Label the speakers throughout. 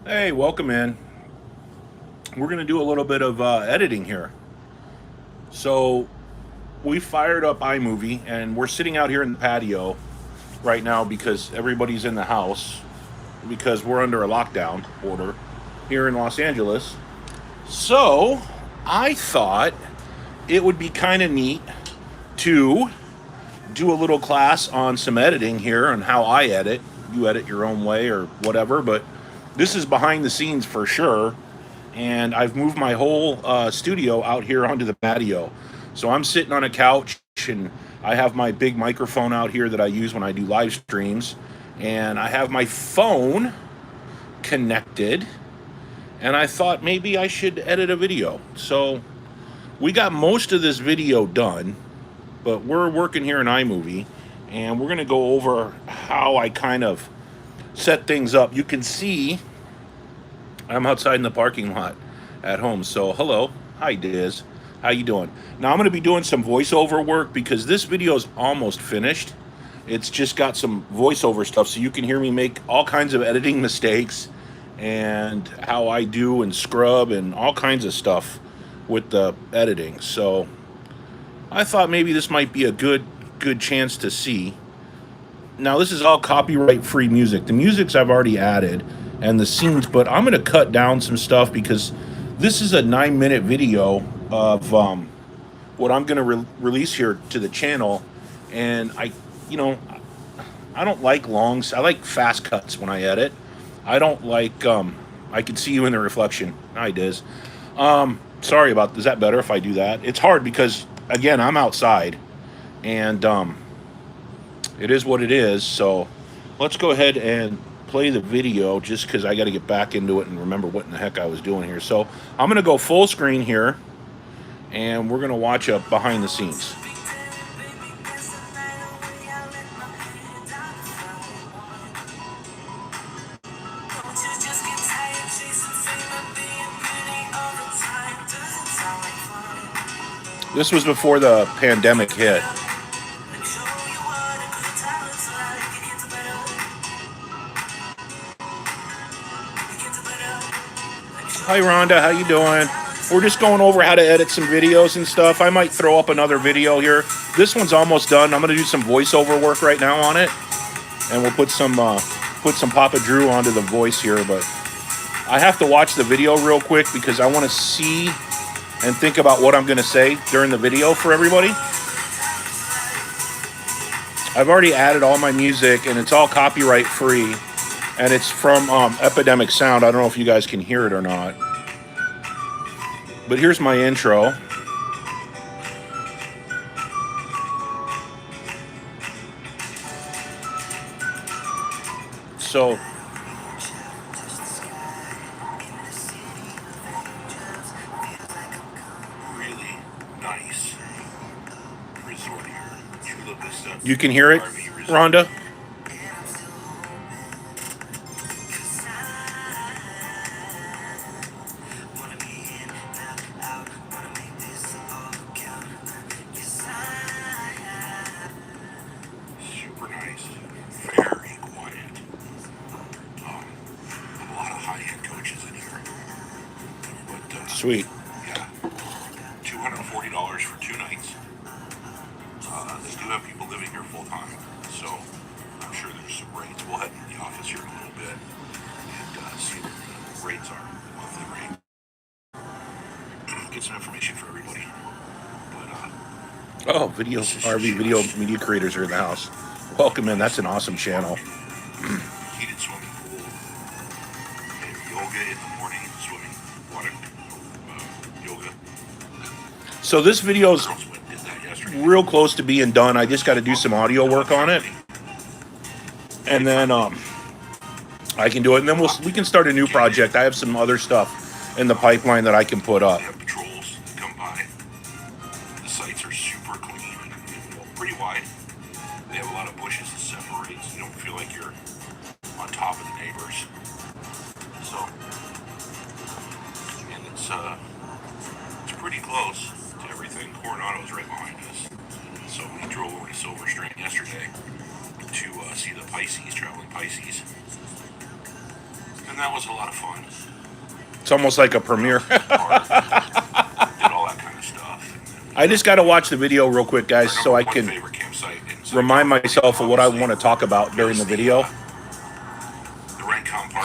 Speaker 1: Hey, welcome in. We're going to do a little bit of editing here. So, we fired up iMovie and we're sitting out here in the patio right now because everybody's in the house because we're under a lockdown order here in Los Angeles. So, I thought it would be kind of neat to do a little class on some editing here on how I edit. You edit your own way or whatever, but this is behind the scenes for sure. And I've moved my whole studio out here onto the patio. So I'm sitting on a couch and I have my big microphone out here that I use when I do live streams. And I have my phone connected. And I thought maybe I should edit a video. So we got most of this video done, but we're working here in iMovie. And we're going to go over how I kind of set things up. You can see I'm outside in the parking lot at home. So hello, hi Diz, how you doing? Now I'm going to be doing some voiceover work because this video is almost finished. It's just got some voiceover stuff, so you can hear me make all kinds of editing mistakes and how I do and scrub and all kinds of stuff with the editing. So I thought maybe this might be a good chance to see. Now this is all copyright free music. The music's I've already added and the scenes, but I'm going to cut down some stuff because this is a 9-minute video of what I'm going to release here to the channel. And you know, I don't like longs. I like fast cuts when I edit. I don't like, I can see you in the reflection. Hi, Diz. Sorry about, is that better if I do that? It's hard because, again, I'm outside and it is what it is. So let's go ahead and play the video just because I got to get back into it and remember what in the heck I was doing here. So I'm going to go full screen here and we're going to watch a behind the scenes. This was before the pandemic hit. Hi Rhonda, how you doing? We're just going over how to edit some videos and stuff. I might throw up another video here. This one's almost done. I'm gonna do some voiceover work right now on it, and we'll put some Papa Drew onto the voice here. But I have to watch the video real quick because I want to see and think about what I'm gonna say during the video for everybody. I've already added all my music, and it's all copyright free, and it's from Epidemic Sound. I don't know if you guys can hear it or not. But here's my intro. So really nice resort here. You can hear it, Rhonda? Super nice. Very quiet. A lot of high-end coaches in here. But, sweet. Yeah. $240 for 2 nights. They do have people living here full time, so I'm sure there's some rates. We'll head in the office here in a little bit and see what the rates are, monthly rate. Get some information for everybody. But, oh, video RV video media creators are in the house. Welcome in. That's an awesome channel. Heated swimming pool. And yoga in the morning. Swimming, water, yoga. So this video's real close to being done. I just got to do some audio work on it, and then I can do it. And then we can start a new project. I have some other stuff in the pipeline that I can put up. Patrols come by. The sites are super clean and pretty wide. They have a lot of bushes that separate, so you don't feel like you're on top of the neighbors. So, and it's pretty close to everything. Coronado's right behind us. So we drove over to Silver String yesterday to see the Pisces, traveling Pisces. And that was a lot of fun. It's almost like a premiere. Did all that kind of stuff. I just got to watch the video real quick, guys, so I can remind myself of what I want to talk about during the video.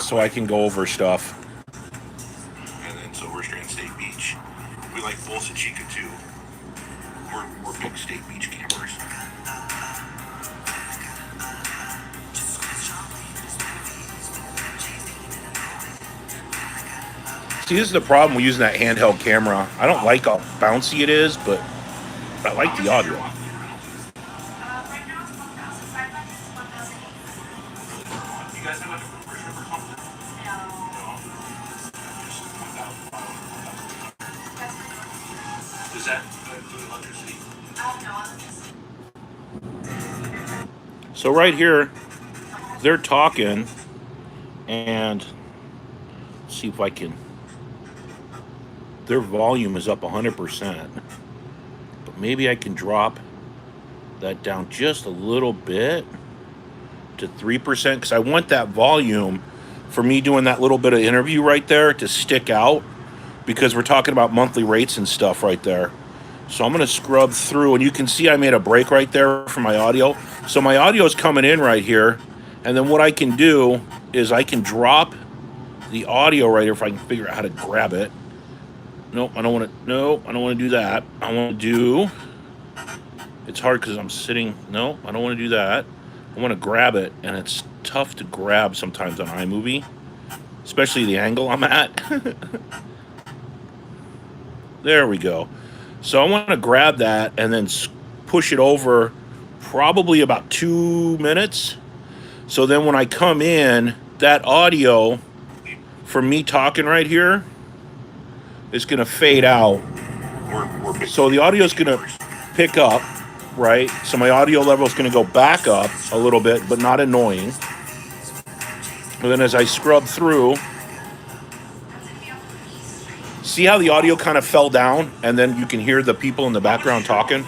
Speaker 1: So I can go over stuff. And then so we're Strand State Beach. We like Bolsa Chica too. We're big State Beach campers. See, this is the problem with using that handheld camera. I don't like how bouncy it is, but I like the audio. Does that include electricity? So right here, they're talking, and let's see if I can. Their volume is up 100%, but maybe I can drop that down just a little bit to 3% because I want that volume for me doing that little bit of interview right there to stick out, because we're talking about monthly rates and stuff right there. So I'm going to scrub through, and you can see I made a break right there for my audio. So my audio is coming in right here, and then what I can do is I can drop the audio right here if I can figure out how to grab it. Nope, I don't want to. No, I don't want to do that. I want to do. It's hard because I'm sitting. No, I don't want to do that. I want to grab it, and it's tough to grab sometimes on iMovie, especially the angle I'm at. There we go. So I want to grab that and then push it over probably about 2 minutes. So then when I come in, that audio from me talking right here is going to fade out. So the audio is going to pick up, right? So my audio level is going to go back up a little bit, but not annoying. And then as I scrub through, see how the audio kind of fell down, and then you can hear the people in the background talking?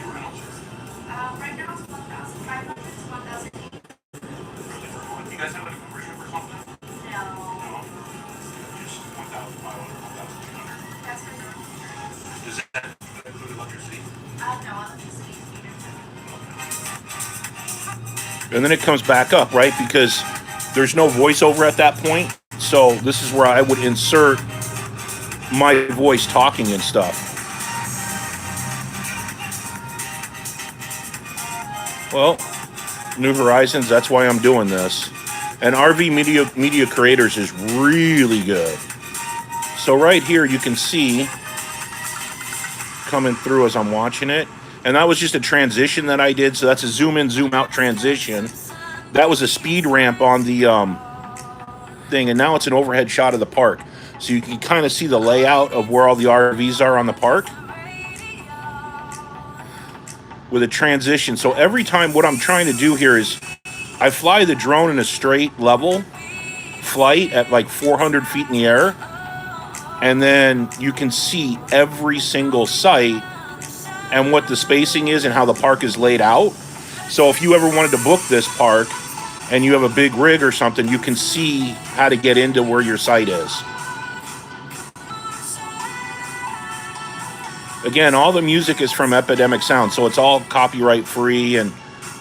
Speaker 1: And then it comes back up, right? Because there's no voiceover at that point. So this is where I would insert my voice talking and stuff. Well, New Horizons, that's why I'm doing this. And RV Media Creators is really good. So right here you can see coming through as I'm watching it. And that was just a transition that I did. So that's a zoom in, zoom out transition. That was a speed ramp on the thing. And now it's an overhead shot of the park. So you can kind of see the layout of where all the RVs are on the park with a transition. So every time, what I'm trying to do here is I fly the drone in a straight level flight at like 400 feet in the air. And then you can see every single site and what the spacing is and how the park is laid out. So if you ever wanted to book this park and you have a big rig or something, you can see how to get into where your site is. Again, all the music is from Epidemic Sound, so it's all copyright free and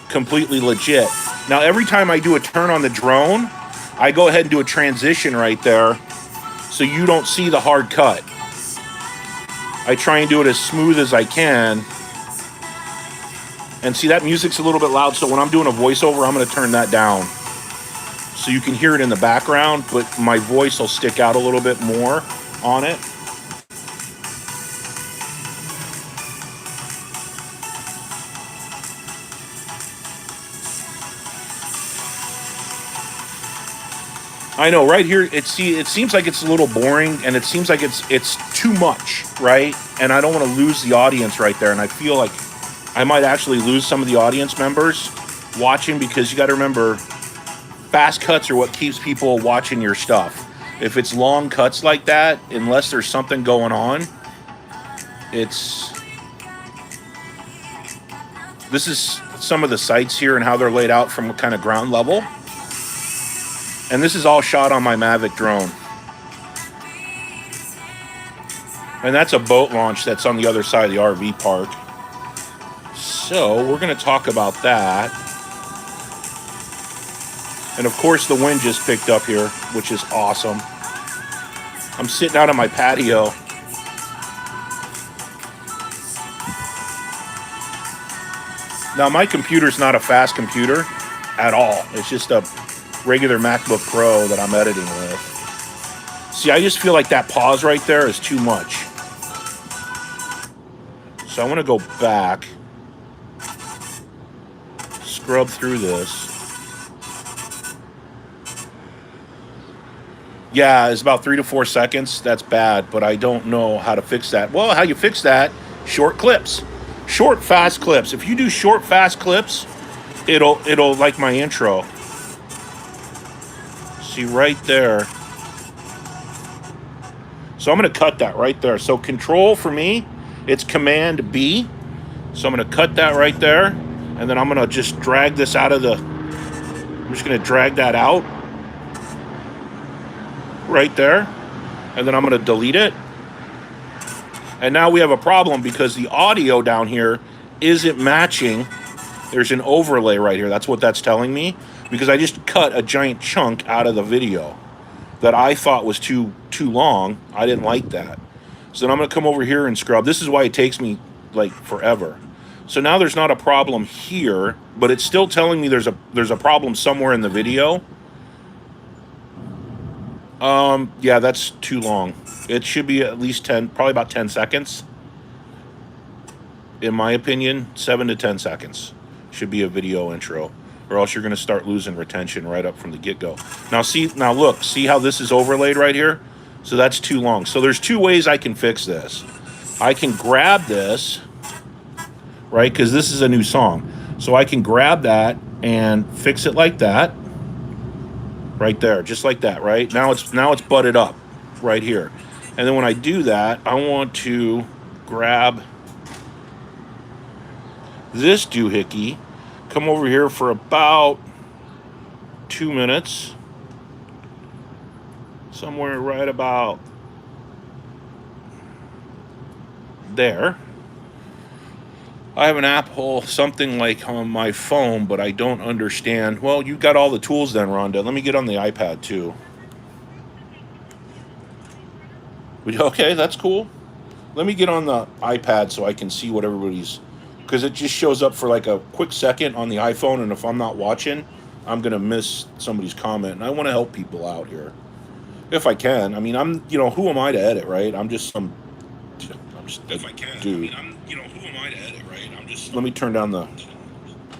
Speaker 1: completely legit. Now, every time I do a turn on the drone, I go ahead and do a transition right there so you don't see the hard cut. I try and do it as smooth as I can. And see, that music's a little bit loud, so when I'm doing a voiceover, I'm going to turn that down. So you can hear it in the background, but my voice will stick out a little bit more on it. I know, right here, it seems like it's a little boring, and it seems like it's too much, right? And I don't want to lose the audience right there, and I feel like I might actually lose some of the audience members watching, because you got to remember, fast cuts are what keeps people watching your stuff. If it's long cuts like that, unless there's something going on, this is some of the sites here and how they're laid out from kind of ground level. And this is all shot on my Mavic drone. And that's a boat launch that's on the other side of the RV park. So we're going to talk about that. And of course the wind just picked up here, which is awesome. I'm sitting out on my patio. Now my computer's not a fast computer at all. It's just a regular MacBook Pro that I'm editing with. See, I just feel like that pause right there is too much. So I want to go back, scrub through this. Yeah, it's about 3 to 4 seconds. That's bad, but I don't know how to fix that. Well, how you fix that? Short clips. Short, fast clips. If you do short, fast clips, it'll like my intro. See right there. So I'm going to cut that right there. So control for me, it's Command B. So I'm going to cut that right there. And then I'm going to just drag this out of the... I'm just going to drag that out. Right there. And then I'm going to delete it. And now we have a problem because the audio down here isn't matching. There's an overlay right here. That's what that's telling me. Because I just cut a giant chunk out of the video that I thought was too long. I didn't like that. So then I'm going to come over here and scrub. This is why it takes me like forever. So now there's not a problem here, but it's still telling me there's a problem somewhere in the video. Yeah, that's too long. It should be at least 10, probably about 10 seconds. In my opinion, 7 to 10 seconds should be a video intro, or else you're going to start losing retention right up from the get-go. Now look, see how this is overlaid right here? So that's too long. So there's 2 ways I can fix this. I can grab this, right? Because this is a new song. So I can grab that and fix it like that. Right there, just like that, right? Now it's butted up right here. And then when I do that, I want to grab this doohickey, come over here for about 2 minutes. Somewhere right about there. I have an Apple something like on my phone, but I don't understand. Well, you got all the tools then, Rhonda. Let me get on the iPad too. Okay, that's cool. Let me get on the iPad so I can see what everybody's... Because it just shows up for like a quick second on the iPhone, and if I'm not watching, I'm going to miss somebody's comment. And I want to help people out here. If I can. I mean, who am I to edit, right? I'm just some... if I can. Dude. I mean, who am I to edit, right? I'm just... Let me turn down the...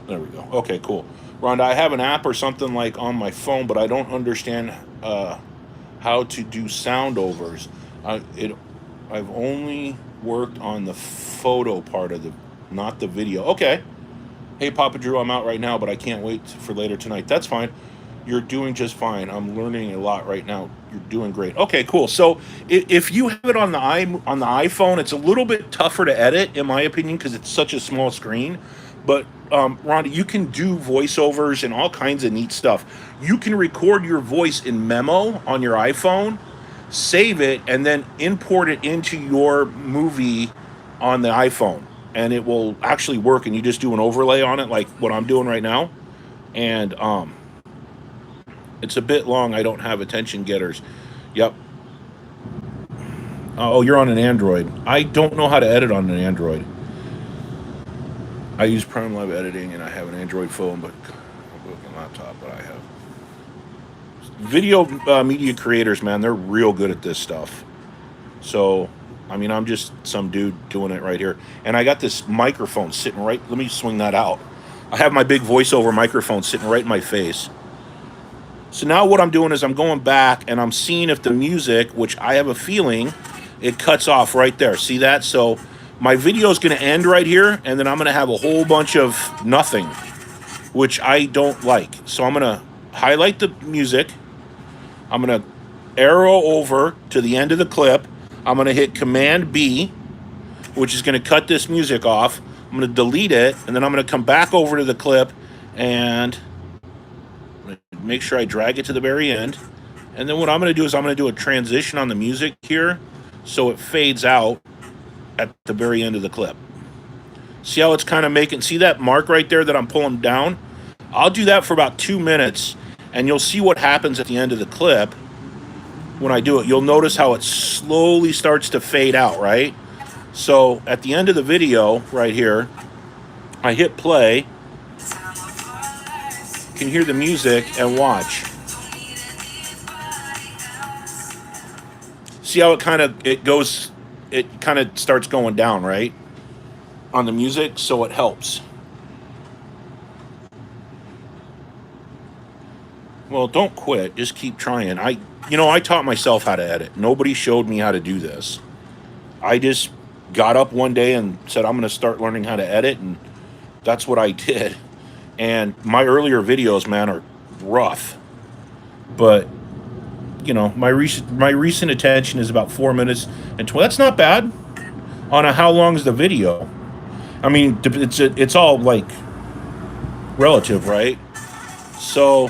Speaker 1: There we go. Okay, cool. Rhonda, I have an app or something like on my phone, but I don't understand how to do sound overs. I've only worked on the photo part of not the video. Okay. Hey, Papa Drew, I'm out right now, but I can't wait for later tonight. That's fine. You're doing just fine. I'm learning a lot right now. You're doing great. Okay, cool. So if you have it on the iPhone, it's a little bit tougher to edit, in my opinion, because it's such a small screen. But Rhonda, you can do voiceovers and all kinds of neat stuff. You can record your voice in memo on your iPhone, save it, and then import it into your movie on the iPhone, and it will actually work. And you just do an overlay on it, like what I'm doing right now. And it's a bit long. I don't have attention getters. Yep. Oh, you're on an Android. I don't know how to edit on an Android. I use Prime Live editing, and I have an Android phone, but a laptop. But I have video media creators, man. They're real good at this stuff. So, I mean, I'm just some dude doing it right here, and I got this microphone sitting right. Let me swing that out. I have my big voiceover microphone sitting right in my face. So now what I'm doing is I'm going back and I'm seeing if the music, which I have a feeling it cuts off right there. See that? So my video is going to end right here, and then I'm going to have a whole bunch of nothing, which I don't like. So I'm going to highlight the music. I'm going to arrow over to the end of the clip. I'm going to hit Command B, which is going to cut this music off. I'm going to delete it, and then I'm going to come back over to the clip, and I'm going to make sure I drag it to the very end. And then what I'm going to do is I'm going to do a transition on the music here so it fades out at the very end of the clip. See how it's kind of making, see that mark right there that I'm pulling down? I'll do that for about 2 minutes, and you'll see what happens at the end of the clip when I do it. You'll notice how it slowly starts to fade out, right? So at the end of the video right here, I hit play. You can hear the music and watch. See how it kind of starts going down, right? On the music, so it helps. Well, don't quit. Just keep trying. I taught myself how to edit. Nobody showed me how to do this. I just got up one day and said, I'm going to start learning how to edit, and that's what I did. And my earlier videos, man, are rough. But, my recent attention is about 4 minutes and 20. That's not bad on a how long is the video. I mean, it's all, like, relative, right? So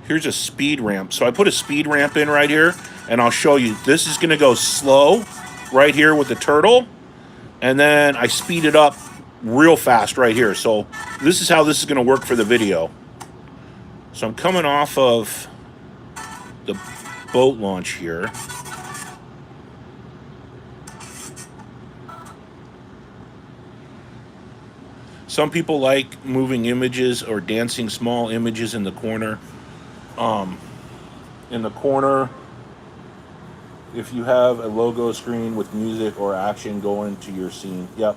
Speaker 1: here's a speed ramp. So I put a speed ramp in right here, and I'll show you. This is going to go slow right here with the turtle, and then I speed it up real fast right here. So this is how this is going to work for the video. So I'm coming off of the boat launch here. Some people like moving images or dancing small images in the corner. If you have a logo screen with music or action going to your scene. Yep.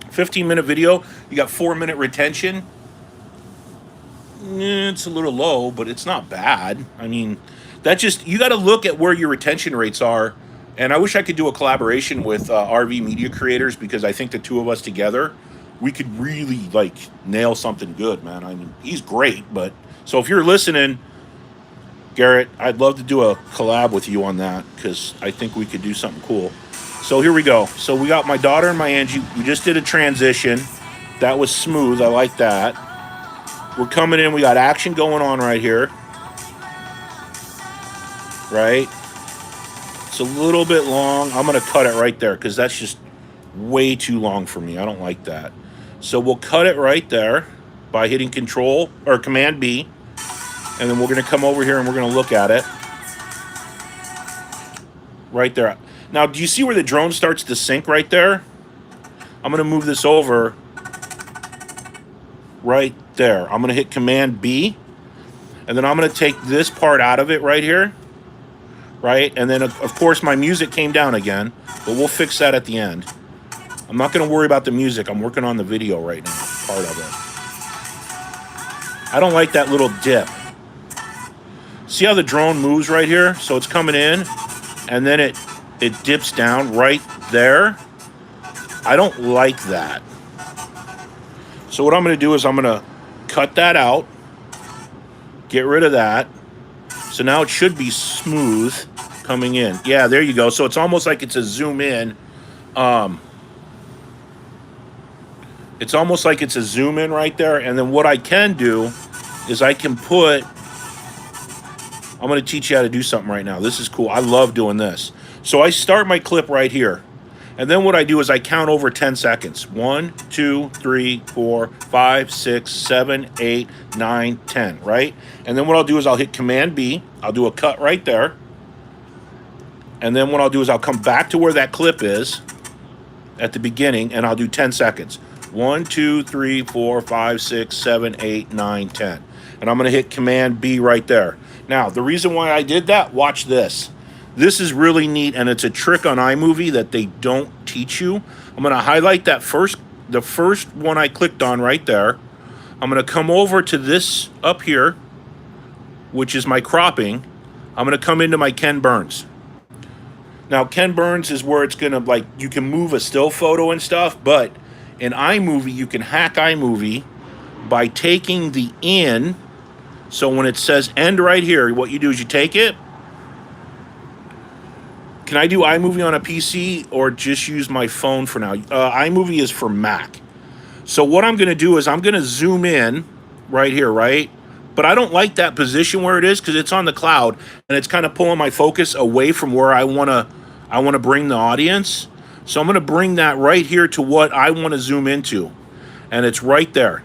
Speaker 1: 15-minute video. You got 4-minute retention. It's a little low, but it's not bad. I mean, you got to look at where your retention rates are. And I wish I could do a collaboration with RV media creators, because I think the two of us together, we could really, like, nail something good, man. I mean, he's great, but so if you're listening, Garrett, I'd love to do a collab with you on that, because I think we could do something cool. So here we go. So we got my daughter and my Angie. We just did a transition. That was smooth. I like that. We're coming in. We got action going on right here. Right? It's a little bit long. I'm going to cut it right there, because that's just way too long for me. I don't like that. So we'll cut it right there by hitting Control or Command B. And then we're going to come over here and we're going to look at it. Right there. Now, do you see where the drone starts to sync right there? I'm going to move this over right there. I'm going to hit Command B. And then I'm going to take this part out of it right here. Right? And then, of course, my music came down again. But we'll fix that at the end. I'm not going to worry about the music. I'm working on the video right now. Part of it. I don't like that little dip. See how the drone moves right here? So it's coming in, and then it dips down right there. I don't like that. So what I'm going to do is I'm going to cut that out, get rid of that. So now it should be smooth coming in. Yeah, there you go. So it's almost like it's a zoom in. It's almost like it's a zoom in right there. And then what I can do is I can put... I'm going to teach you how to do something right now. This is cool. I love doing this. So I start my clip right here. And then what I do is I count over 10 seconds. 1, 2, 3, 4, 5, 6, 7, 8, 9, 10, right? And then what I'll do is I'll hit Command B. I'll do a cut right there. And then what I'll do is I'll come back to where that clip is at the beginning, and I'll do 10 seconds. 1, 2, 3, 4, 5, 6, 7, 8, 9, 10. And I'm going to hit Command B right there. Now, the reason why I did that, watch this. This is really neat, and it's a trick on iMovie that they don't teach you. I'm going to highlight the first one I clicked on right there. I'm going to come over to this up here, which is my cropping. I'm going to come into my Ken Burns. Now, Ken Burns is where it's going to, like, you can move a still photo and stuff, but in iMovie, you can hack iMovie by taking the in. So when it says end right here, what you do is you take it. Can I do iMovie on a PC or just use my phone for now? iMovie is for Mac. So what I'm going to do is I'm going to zoom in right here, right? But I don't like that position where it is because it's on the cloud and it's kind of pulling my focus away from where I want to bring the audience. So I'm going to bring that right here to what I want to zoom into. And it's right there.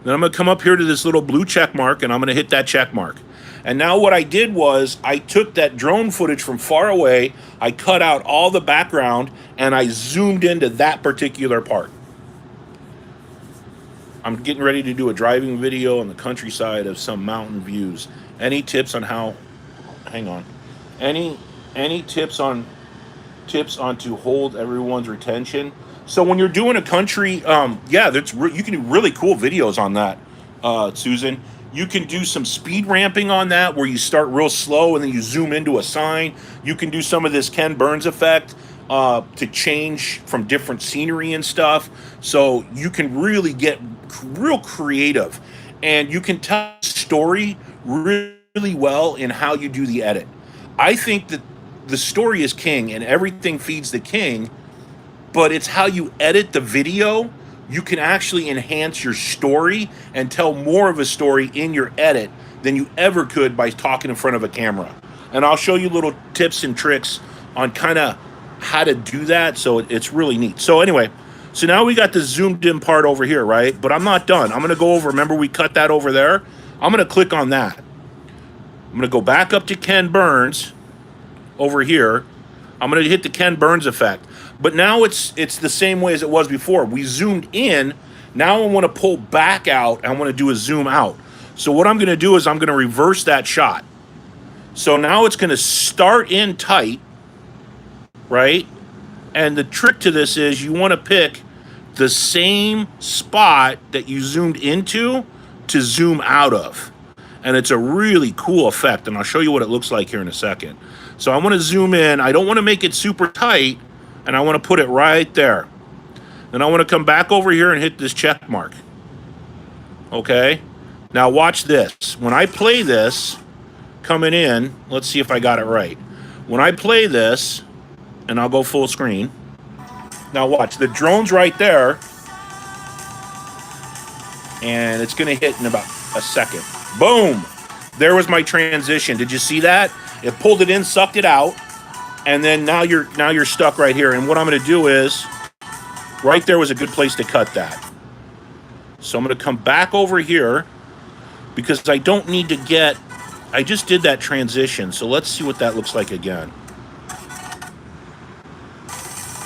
Speaker 1: Then I'm going to come up here to this little blue check mark and I'm going to hit that check mark. And now what I did was I took that drone footage from far away, I cut out all the background, and I zoomed into that particular part. I'm getting ready to do a driving video on the countryside of some mountain views. Any tips on how, hang on, any tips on to hold everyone's retention? So when you're doing a country, yeah, you can do really cool videos on that, Susan. You can do some speed ramping on that where you start real slow and then you zoom into a sign. You can do some of this Ken Burns effect to change from different scenery and stuff. So you can really get real creative, and you can tell a story really well in how you do the edit. I think that the story is king and everything feeds the king, but it's how you edit the video. You can actually enhance your story and tell more of a story in your edit than you ever could by talking in front of a camera. And I'll show you little tips and tricks on kind of how to do that, so it's really neat. So anyway, so now we got the zoomed in part over here, right? But I'm not done. I'm going to go over, remember we cut that over there? I'm going to click on that. I'm going to go back up to Ken Burns over here. I'm going to hit the Ken Burns effect. But now it's the same way as it was before. We zoomed in. Now I want to pull back out. I want to do a zoom out. So what I'm going to do is I'm going to reverse that shot. So now it's going to start in tight, right? And the trick to this is you want to pick the same spot that you zoomed into to zoom out of. And it's a really cool effect. And I'll show you what it looks like here in a second. So I want to zoom in. I don't want to make it super tight. And I want to put it right there. Then I want to come back over here and hit this check mark. Okay? Now watch this. When I play this, coming in, let's see if I got it right. When I play this, and I'll go full screen. Now watch, the drone's right there. And it's going to hit in about a second. Boom! There was my transition. Did you see that? It pulled it in, sucked it out. And then now you're stuck right here. And what I'm going to do is, right there was a good place to cut that. So I'm going to come back over here because I don't need to get, I just did that transition. So let's see what that looks like again.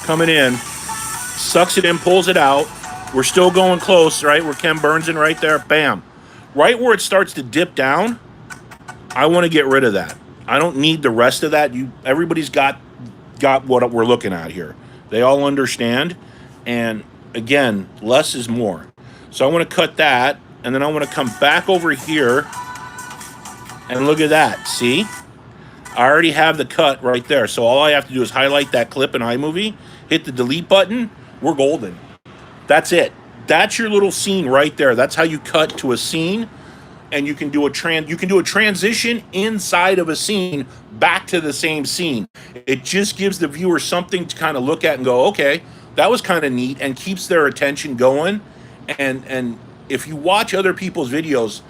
Speaker 1: Coming in, sucks it in, pulls it out. We're still going close, right? We're Ken Burns in right there. Bam. Right where it starts to dip down, I want to get rid of that. I don't need the rest of that. Everybody's got what we're looking at here. They all understand. And again, less is more. So I want to cut that, and then I want to come back over here and look at that. See? I already have the cut right there. So all I have to do is highlight that clip in iMovie, hit the delete button, we're golden. That's it. That's your little scene right there. That's how you cut to a scene. And you can do a transition inside of a scene back to the same scene. It just gives the viewer something to kind of look at and go, okay, that was kind of neat, and keeps their attention going. And if you watch other people's videos,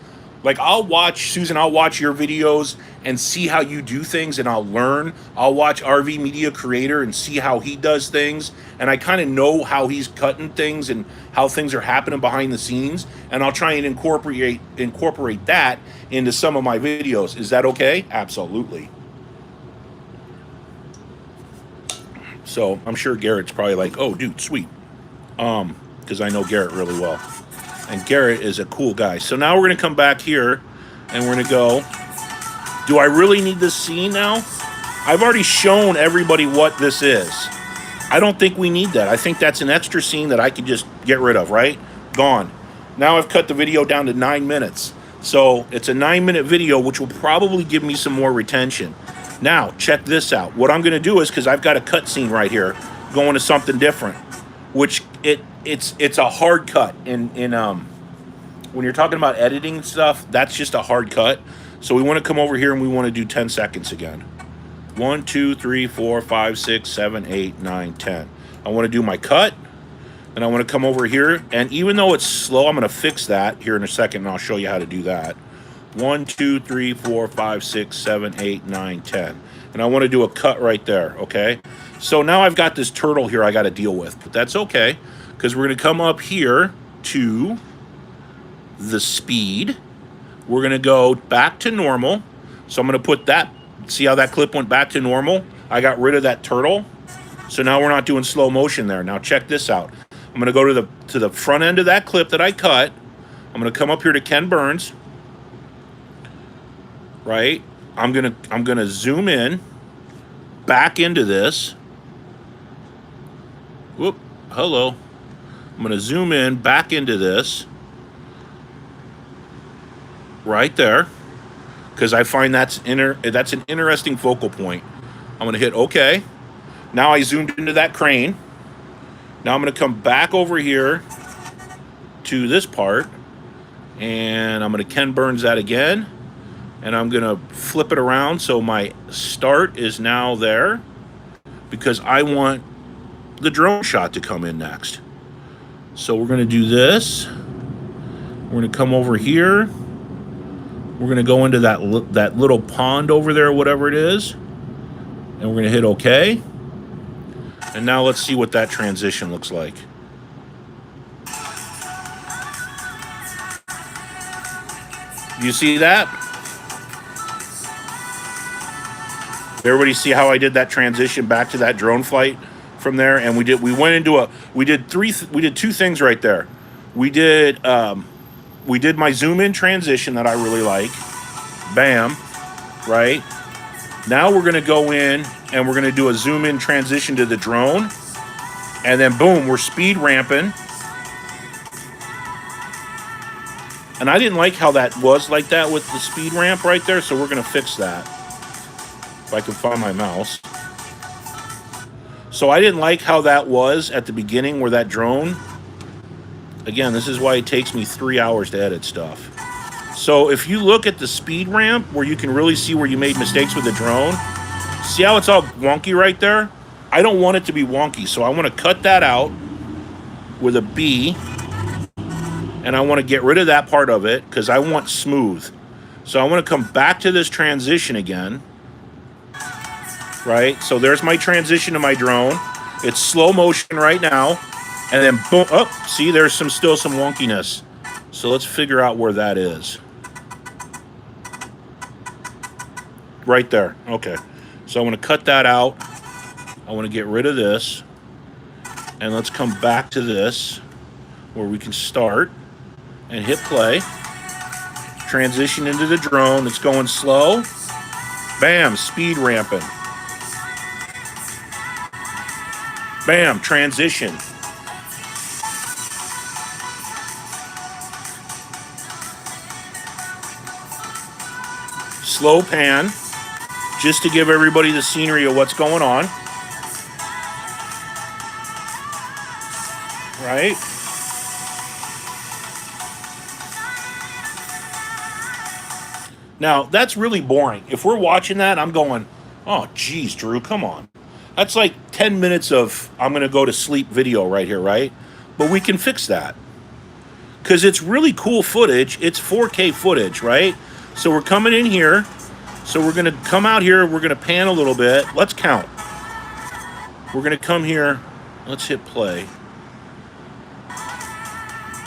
Speaker 1: like I'll watch your videos and see how you do things, and I'll learn. I'll watch RV Media Creator and see how he does things, and I kind of know how he's cutting things and how things are happening behind the scenes, and I'll try and incorporate that into some of my videos. Is that okay? Absolutely. So I'm sure Garrett's probably like, oh, dude, sweet. Because I know Garrett really well. And Garrett is a cool guy. So now we're going to come back here, and we're going to go, do I really need this scene now? I've already shown everybody what this is. I don't think we need that. I think that's an extra scene that I could just get rid of, right? Gone. Now I've cut the video down to 9 minutes. So it's a 9-minute video, which will probably give me some more retention. Now, check this out. What I'm going to do is, because I've got a cut scene right here, going to something different, which it's a hard cut. In when you're talking about editing stuff, that's just a hard cut. So we want to come over here and we want to do 10 seconds again. 1, 2, 3, 4, 5, 6, 7, 8, 9, 10. I want to do my cut. And I want to come over here, and even though it's slow, I'm going to fix that here in a second, and I'll show you how to do that. 1, 2, 3, 4, 5, 6, 7, 8, 9, 10. And I want to do a cut right there, okay? So now I've got this turtle here I got to deal with, but that's okay, because we're going to come up here to the speed. We're going to go back to normal. So I'm going to put that, see how that clip went back to normal? I got rid of that turtle. So now we're not doing slow motion there. Now check this out. I'm going to go to the front end of that clip that I cut. I'm going to come up here to Ken Burns. Right? I'm going to zoom in back into this. Whoop. Hello. I'm going to zoom in back into this. Right there. Because I find that's an interesting focal point. I'm going to hit OK. Now I zoomed into that crane. Now I'm going to come back over here to this part, and I'm going to Ken Burns that again, and I'm going to flip it around so my start is now there, because I want the drone shot to come in next. So we're going to do this. We're going to come over here. We're going to go into that little pond over there, whatever it is, and we're going to hit OK. And now let's see what that transition looks like. You see that? Everybody see how I did that transition back to that drone flight from there? And we did two things right there. We did my zoom in transition that I really like. Bam, right? Now we're going to go in and we're going to do a zoom in transition to the drone. And then boom, we're speed ramping. And I didn't like how that was like that with the speed ramp right there, so we're going to fix that. If I can find my mouse. So I didn't like how that was at the beginning where that drone. Again, this is why it takes me 3 hours to edit stuff. So if you look at the speed ramp where you can really see where you made mistakes with the drone, see how it's all wonky right there? I don't want it to be wonky, so I want to cut that out with a B, and I want to get rid of that part of it because I want smooth. So I want to come back to this transition again, right? So there's my transition to my drone. It's slow motion right now, and then boom, oh, see, there's still some wonkiness. So let's figure out where that is. Right there. Okay. So I want to cut that out. I want to get rid of this. And let's come back to this where we can start and hit play. Transition into the drone. It's going slow. Bam, speed ramping. Bam, transition. Slow pan, just to give everybody the scenery of what's going on. Right? Now, that's really boring. If we're watching that, I'm going, oh, geez, Drew, come on. That's like 10 minutes of I'm going to go to sleep video right here, right? But we can fix that. Because it's really cool footage. It's 4K footage, right? So we're coming in here. So we're going to come out here. We're going to pan a little bit. Let's count. We're going to come here. Let's hit play.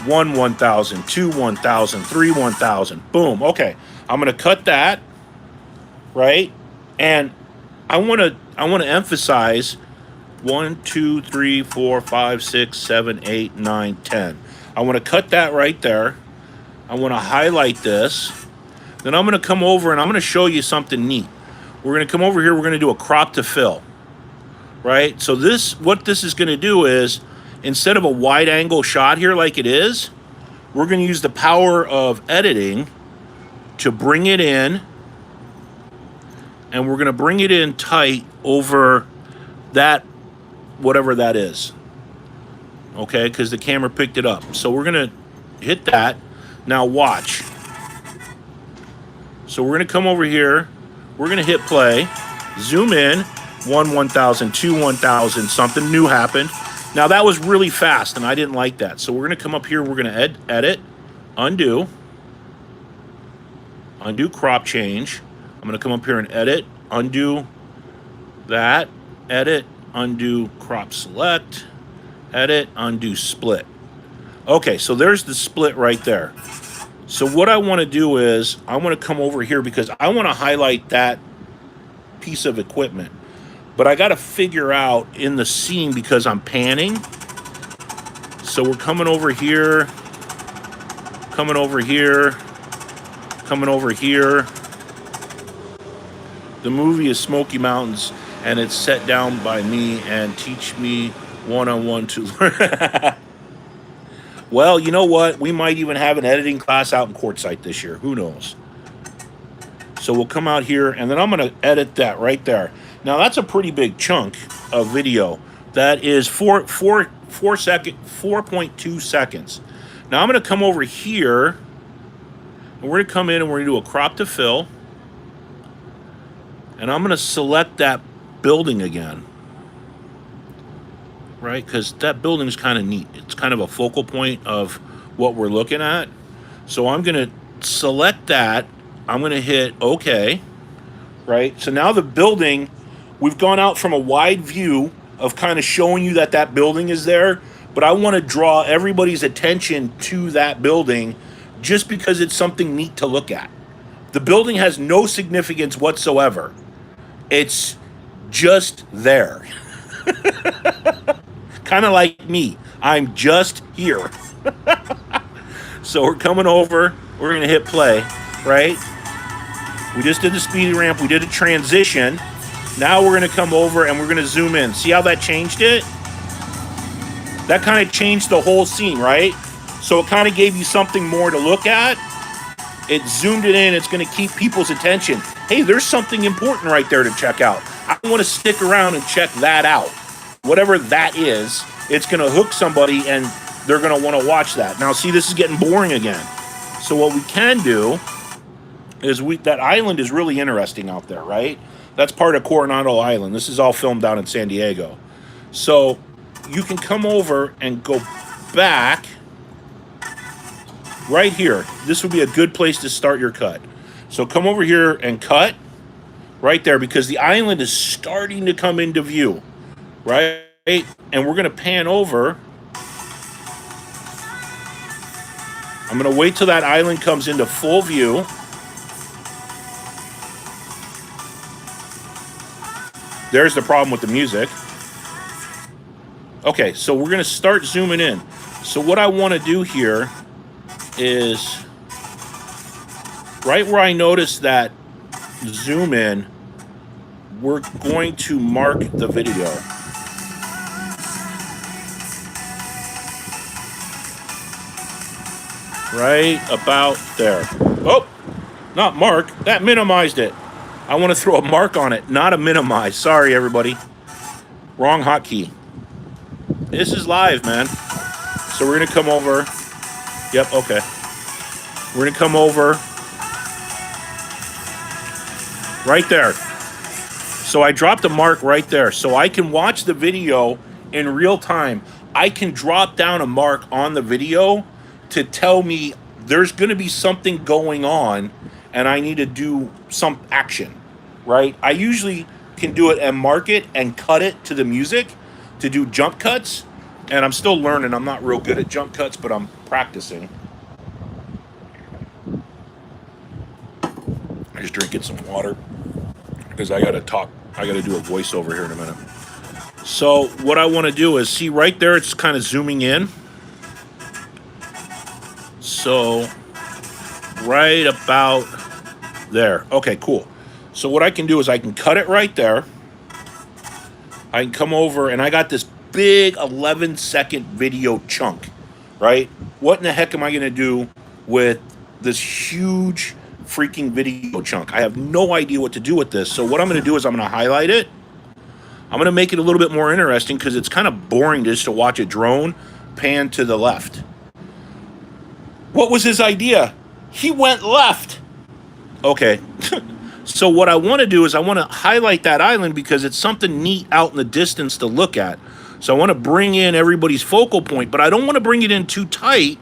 Speaker 1: 1, 1,000, 2, 1,000, 3, 1,000. Boom. Okay. I'm going to cut that, right? And I want to emphasize 1, 2, 3, 4, 5, 6, 7, 8, 9, 10. I want to cut that right there. I want to highlight this. Then I'm going to come over and I'm going to show you something neat. We're going to come over here. We're going to do a crop to fill, right? So what this is going to do is, instead of a wide angle shot here like it is, we're going to use the power of editing to bring it in. And we're going to bring it in tight over that, whatever that is. Okay, because the camera picked it up. So we're going to hit that. Now watch. So we're going to come over here. We're going to hit play. Zoom in. 1, 1,000, 2, 1,000. Something new happened. Now that was really fast, and I didn't like that. So we're going to come up here, we're going to edit, undo crop change. I'm going to come up here and edit, undo that, edit, undo crop select, edit, undo split. Okay, so there's the split right there. So what I want to do is I want to come over here because I want to highlight that piece of equipment. But I got to figure out in the scene because I'm panning. So we're coming over here, coming over here, coming over here. The movie is Smoky Mountains, and it's set down by me and teach me one-on-one to learn. Well, you know what? We might even have an editing class out in Quartzsite this year. Who knows? So we'll come out here, and then I'm going to edit that right there. Now, that's a pretty big chunk of video. That is 4.2 seconds. Now, I'm going to come over here, and we're going to come in, and we're going to do a crop to fill. And I'm going to select that building again. Right? Because that building is kind of neat. It's kind of a focal point of what we're looking at. So I'm going to select that. I'm going to hit OK. Right? So now the building, we've gone out from a wide view of kind of showing you that that building is there. But I want to draw everybody's attention to that building just because it's something neat to look at. The building has no significance whatsoever. It's just there. Kind of like me. I'm just here. So we're coming over. We're going to hit play, right? We just did the speedy ramp. We did a transition. Now we're going to come over and we're going to zoom in. See how that changed it? That kind of changed the whole scene, right? So it kind of gave you something more to look at. It zoomed it in. It's going to keep people's attention. Hey, there's something important right there to check out. I want to stick around and check that out. Whatever that is, it's going to hook somebody and they're going to want to watch that. Now, see, this is getting boring again. So what we can do is that island is really interesting out there, right? That's part of Coronado Island. This is all filmed down in San Diego. So you can come over and go back right here. This would be a good place to start your cut. So come over here and cut right there because the island is starting to come into view, right? And we're going to pan over. I'm going to wait till that island comes into full view. There's the problem with the music. Okay, so we're going to start zooming in. So what I want to do here is right where I notice that zoom in, we're going to mark the video. Right about there. Oh, not mark. That minimized it. I want to throw a mark on it, not a minimize. Sorry, everybody. Wrong hotkey. This is live, man. So we're going to come over. Yep, okay. We're going to come over right there. So I dropped a mark right there. So I can watch the video in real time. I can drop down a mark on the video to tell me there's going to be something going on and I need to do some action, right? I usually can do it and mark it and cut it to the music to do jump cuts. And I'm still learning. I'm not real good at jump cuts, but I'm practicing. I'm just drinking some water because I got to talk. I got to do a voiceover here in a minute. So what I want to do is see right there, it's kind of zooming in. So right about there. Okay, cool. So what I can do is I can cut it right there. I can come over and I got this big 11-second video chunk, right? What in the heck am I going to do with this huge freaking video chunk? I have no idea what to do with this. So what I'm going to do is I'm going to highlight it. I'm going to make it a little bit more interesting because it's kind of boring just to watch a drone pan to the left. What was his idea? He went left. Okay. So what I want to do is I want to highlight that island because it's something neat out in the distance to look at. So I want to bring in everybody's focal point, but I don't want to bring it in too tight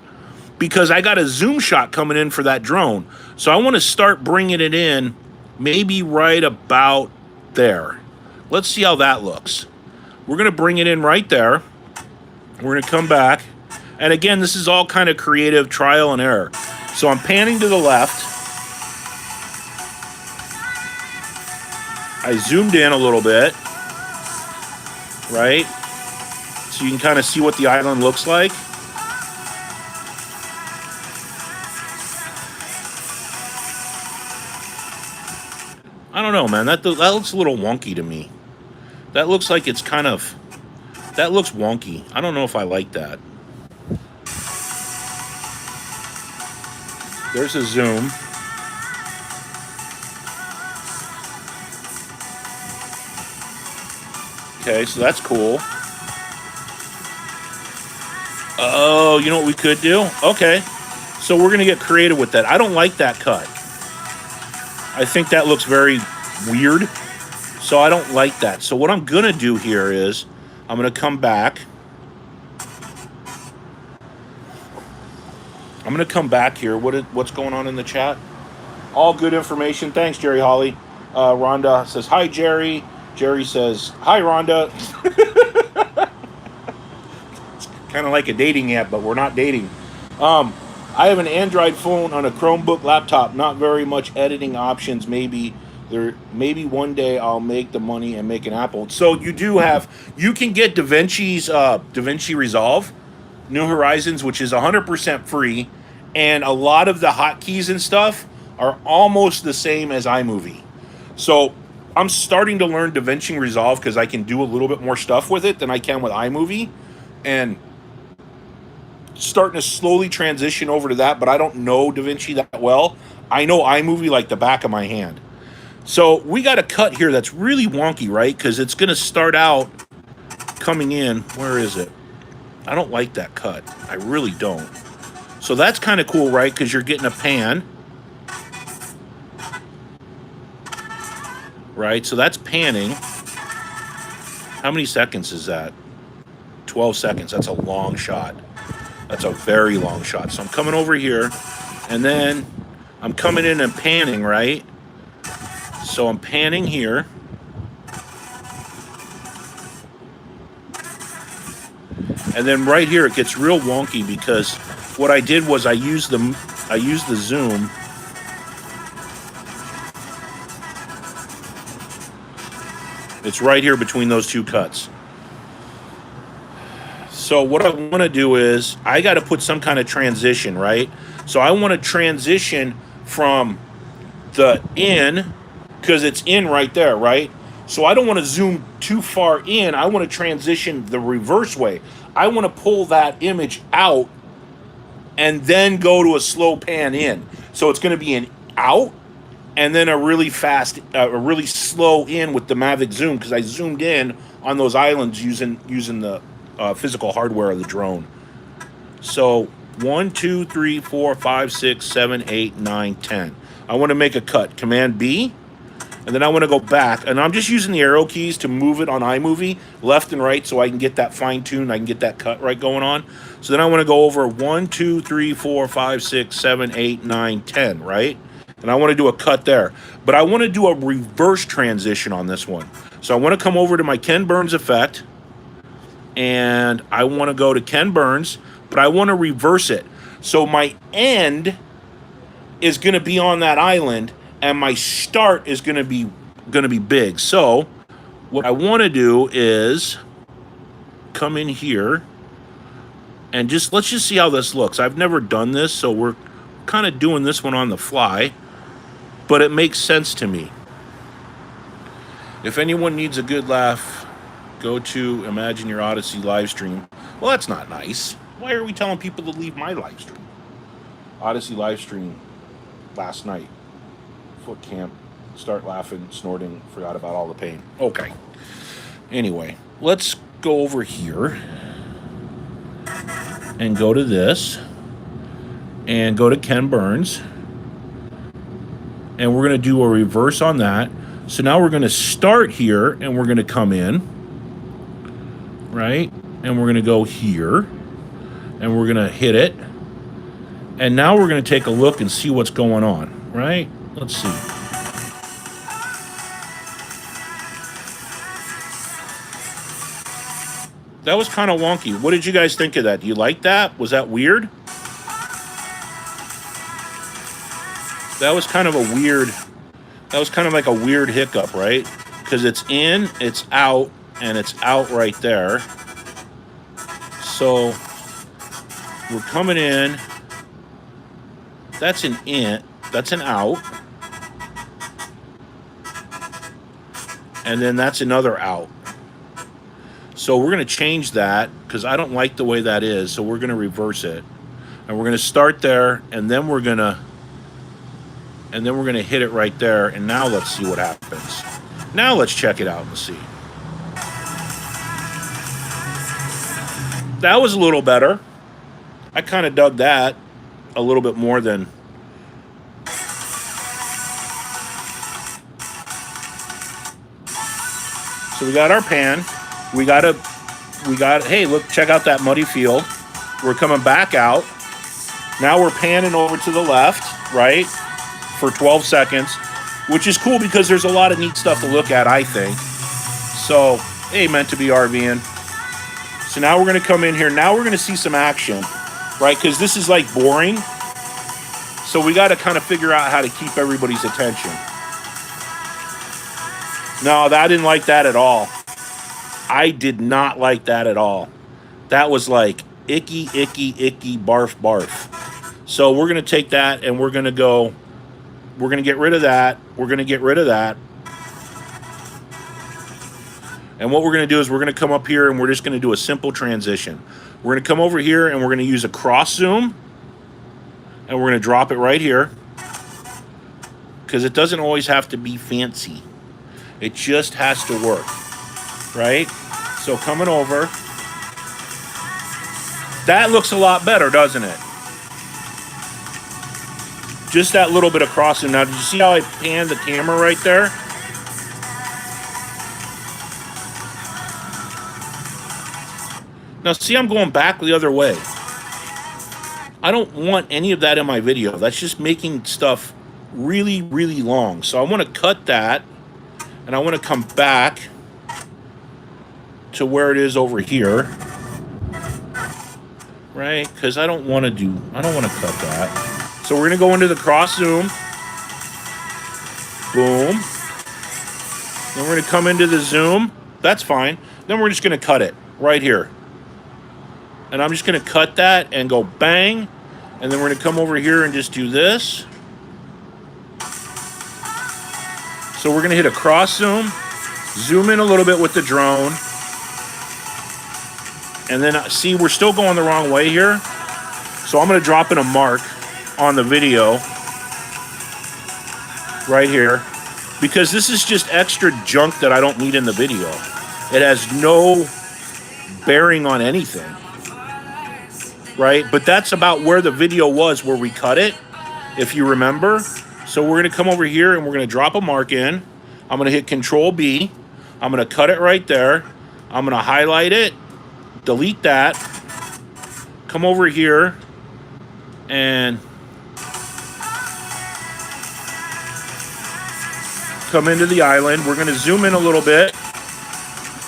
Speaker 1: because I got a zoom shot coming in for that drone. So I want to start bringing it in maybe right about there. Let's see how that looks. We're going to bring it in right there. We're going to come back. And again, this is all kind of creative trial and error. So I'm panning to the left. I zoomed in a little bit, right? So you can kind of see what the island looks like. I don't know, man. That looks a little wonky to me. That looks like it's kind of... That looks wonky. I don't know if I like that. There's a zoom. Okay, so that's cool. Oh, you know what we could do? Okay. So we're going to get creative with that. I don't like that cut. I think that looks very weird. So I don't like that. So what I'm going to do here is I'm going to come back. I'm going to come back here. What's going on in the chat? All good information. Thanks, Jerry Holly. Rhonda says, hi, Jerry. Jerry says, hi, Rhonda. It's kind of like a dating app, but we're not dating. I have an Android phone on a Chromebook laptop. Not very much editing options. Maybe one day I'll make the money and make an Apple. So you can get DaVinci Resolve, New Horizons, which is 100% free, and a lot of the hotkeys and stuff are almost the same as iMovie. So I'm starting to learn DaVinci Resolve because I can do a little bit more stuff with it than I can with iMovie, and starting to slowly transition over to that, but I don't know DaVinci that well. I know iMovie like the back of my hand. So we got a cut here that's really wonky, right? Because it's going to start out coming in. Where is it? I don't like that cut. I really don't. So that's kind of cool, right? Because you're getting a pan. Right? So that's panning. How many seconds is that? 12 seconds. That's a long shot. That's a very long shot. So I'm coming over here, and then I'm coming in and panning, right? So I'm panning here. And then right here it gets real wonky because what I did was I used the zoom. It's right here between those two cuts. So what I want to do is I got to put some kind of transition, right? So I want to transition from the in, because it's in right there, right? So I don't want to zoom too far in. I want to transition the reverse way. I want to pull that image out and then go to a slow pan in. So it's going to be an out and then a really fast, a really slow in with the Mavic zoom, because I zoomed in on those islands using the physical hardware of the drone. So 1, 2, 3, 4, 5, 6, 7, 8, 9, 10. I want to make a cut. Command B. And then I want to go back. And I'm just using the arrow keys to move it on iMovie left and right so I can get that fine-tuned. I can get that cut right going on. So then I want to go over 1, 2, 3, 4, 5, 6, 7, 8, 9, 10, right? And I want to do a cut there. But I want to do a reverse transition on this one. So I want to come over to my Ken Burns effect. And I want to go to Ken Burns, but I want to reverse it. So my end is going to be on that island, and my start is going to be big. So what I want to do is come in here and let's just see how this looks. I've never done this, so we're kind of doing this one on the fly, but it makes sense to me. If anyone needs a good laugh, go to Imagine Your Odyssey live stream. Well, that's not nice. Why are we telling people to leave my live stream? Odyssey live stream last night. Foot camp. Start laughing, snorting, forgot about all the pain. Okay. Anyway, let's go over here and go to this and go to Ken Burns. And we're going to do a reverse on that. So now we're going to start here and we're going to come in right? And we're going to go here, and we're going to hit it. And now we're going to take a look and see what's going on, right? Let's see. That was kind of wonky. What did you guys think of that? Do you like that? Was that weird? That was kind of a weird... That was kind of like a weird hiccup, right? Because it's in, it's out, and it's out right there. So we're coming in. That's an in. That's an out. And then that's another out. So we're going to change that because I don't like the way that is. So we're going to reverse it. And we're going to start there, and then we're going to hit it right there. And now let's see what happens. Now let's check it out and see. That was a little better. I kind of dug that a little bit more than... So we got our pan. We got, hey, look, check out that muddy field. We're coming back out. Now we're panning over to the left, right, for 12 seconds, which is cool because there's a lot of neat stuff to look at, I think. So, hey, meant to be RVing. So now we're going to come in here. Now we're going to see some action, right, because this is like boring. So we got to kind of figure out how to keep everybody's attention. No, I didn't like that at all. I did not like that at all. That was like icky, icky, icky, barf, barf. So we're going to take that and we're going to go, we're going to get rid of that. We're going to get rid of that. And what we're going to do is we're going to come up here and we're just going to do a simple transition. We're going to come over here and we're going to use a cross zoom. And we're going to drop it right here. Because it doesn't always have to be fancy. It just has to work. Right? So coming over. That looks a lot better, doesn't it? Just that little bit of crossing. Now, did you see how I panned the camera right there? Now, see, I'm going back the other way. I don't want any of that in my video. That's just making stuff really, really long. So I want to cut that, and I want to come back to where it is over here, right? Because I don't want to cut that. So we're going to go into the cross zoom. Boom. Then we're going to come into the zoom. That's fine. Then we're just going to cut it right here. And I'm just going to cut that and go bang. And then we're going to come over here and just do this. So we're going to hit a cross zoom. Zoom in a little bit with the drone. And then, see, we're still going the wrong way here. So I'm going to drop in a mark on the video right here. Because this is just extra junk that I don't need in the video. It has no bearing on anything. Right? But that's about where the video was where we cut it, if you remember. So we're going to come over here and we're going to drop a mark in. I'm going to hit Control B. I'm going to cut it right there. I'm going to highlight it. Delete that. Come over here and come into the island. We're going to zoom in a little bit.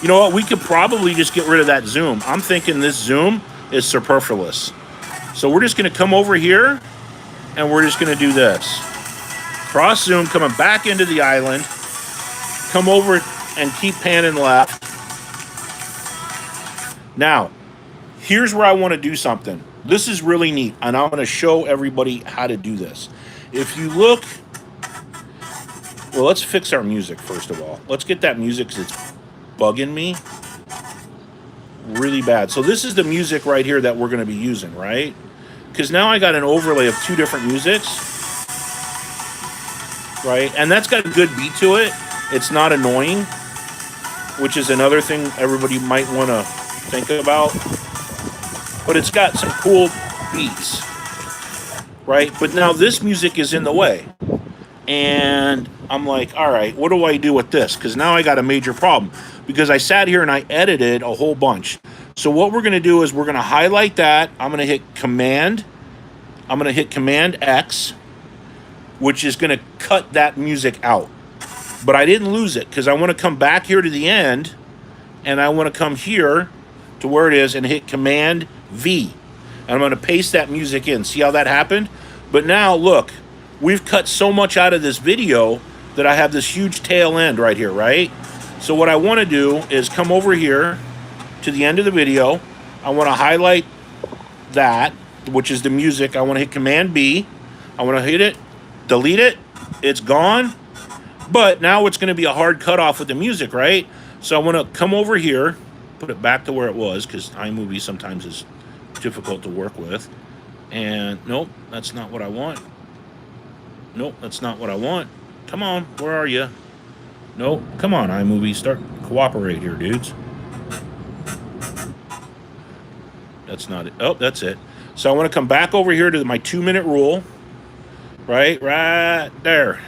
Speaker 1: You know what? We could probably just get rid of that zoom. I'm thinking this zoom is superfluous. So we're just going to come over here and we're just going to do this. Cross zoom, coming back into the island. Come over and keep panning left. Now, here's where I want to do something. This is really neat, and I'm going to show everybody how to do this. If you look, well, let's fix our music first of all. Let's get that music because it's bugging me really bad. So this is the music right here that we're going to be using, right? Because now I got an overlay of two different musics, right? And that's got a good beat to it. It's not annoying, which is another thing everybody might want to think about. But it's got some cool beats, right? But now this music is in the way. And I'm like, all right, what do I do with this? Because now I got a major problem. Because I sat here and I edited a whole bunch. So what we're going to do is we're going to highlight that. I'm going to hit Command. I'm going to hit Command X, which is going to cut that music out. But I didn't lose it because I want to come back here to the end, and I want to come here to where it is and hit Command V. And I'm going to paste that music in. See how that happened? But now, look, we've cut so much out of this video that I have this huge tail end right here, right? So what I want to do is come over here to the end of the video. I want to highlight that, which is the music. I want to hit Command B. I want to hit it, delete it. It's gone. But now it's going to be a hard cutoff with the music, right? So I want to come over here, put it back to where it was, because iMovie sometimes is difficult to work with. And nope, that's not what I want. Nope, that's not what I want. Come on, where are you? Nope, come on, iMovie, start cooperate here, dudes. That's not it. Oh, that's it. So I want to come back over here to my 2-minute rule. Right there.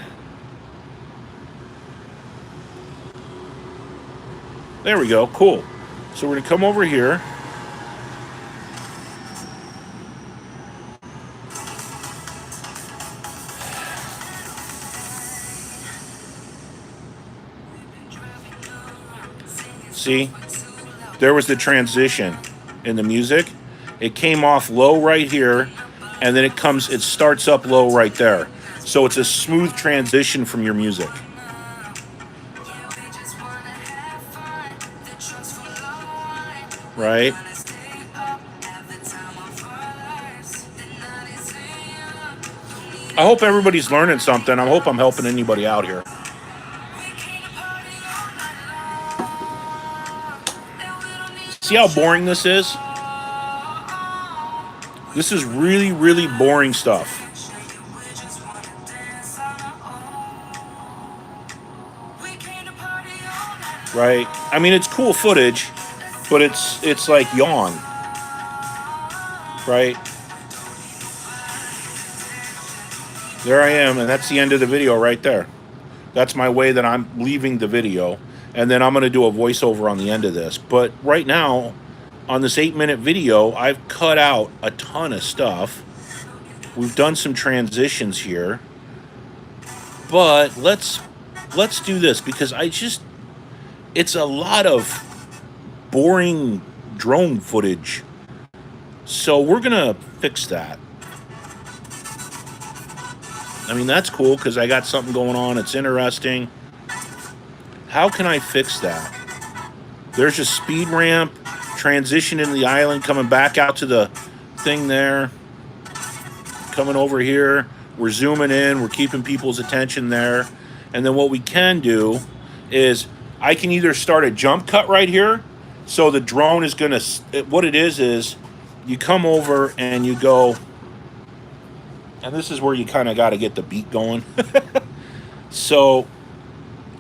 Speaker 1: There we go, cool. So we're gonna come over here. See, there was the transition in the music. It came off low right here, and then it starts up low right there. So it's a smooth transition from your music. Right? I hope everybody's learning something. I hope I'm helping anybody out here. See how boring this is? This is really, really boring stuff. Right? I mean, it's cool footage, but it's like yawn. Right? There I am, and that's the end of the video right there. That's my way that I'm leaving the video. And then I'm going to do a voiceover on the end of this. But right now, on this 8-minute video, I've cut out a ton of stuff. We've done some transitions here. But let's do this, because it's a lot of boring drone footage. So we're going to fix that. I mean, that's cool because I got something going on. It's interesting. How can I fix that? There's a speed ramp, transition into the island, coming back out to the thing there. Coming over here. We're zooming in. We're keeping people's attention there. And then what we can do is I can either start a jump cut right here. So the drone is going to... What it is you come over and you go... And this is where you kind of got to get the beat going. So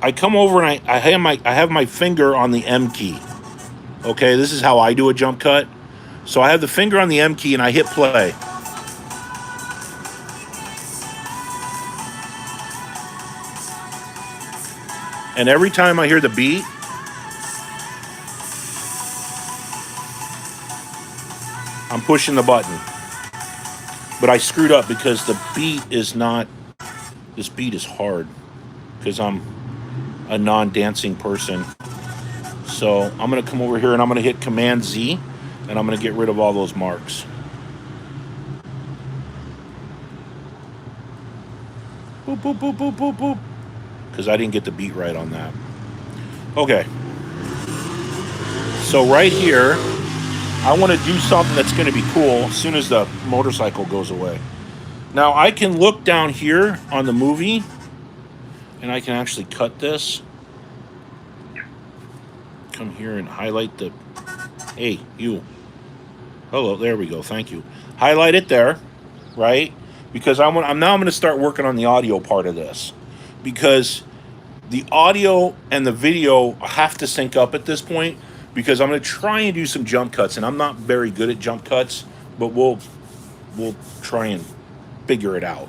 Speaker 1: I come over and I have my finger on the M key. Okay, this is how I do a jump cut. So I have the finger on the M key and I hit play. And every time I hear the beat, I'm pushing the button. But I screwed up because the beat is not... This beat is hard because I'm a non-dancing person. So I'm going to come over here and I'm going to hit Command Z and I'm going to get rid of all those marks. Boop, boop, boop, boop, boop, boop. Because I didn't get the beat right on that. Okay. So right here, I want to do something that's going to be cool as soon as the motorcycle goes away. Now, I can look down here on the movie, and I can actually cut this. Come here and highlight the... Hey, you. Hello, there we go, thank you. Highlight it there, right? Because I'm going to start working on the audio part of this. Because the audio and the video have to sync up at this point. Because I'm going to try and do some jump cuts, and I'm not very good at jump cuts, but we'll try and figure it out.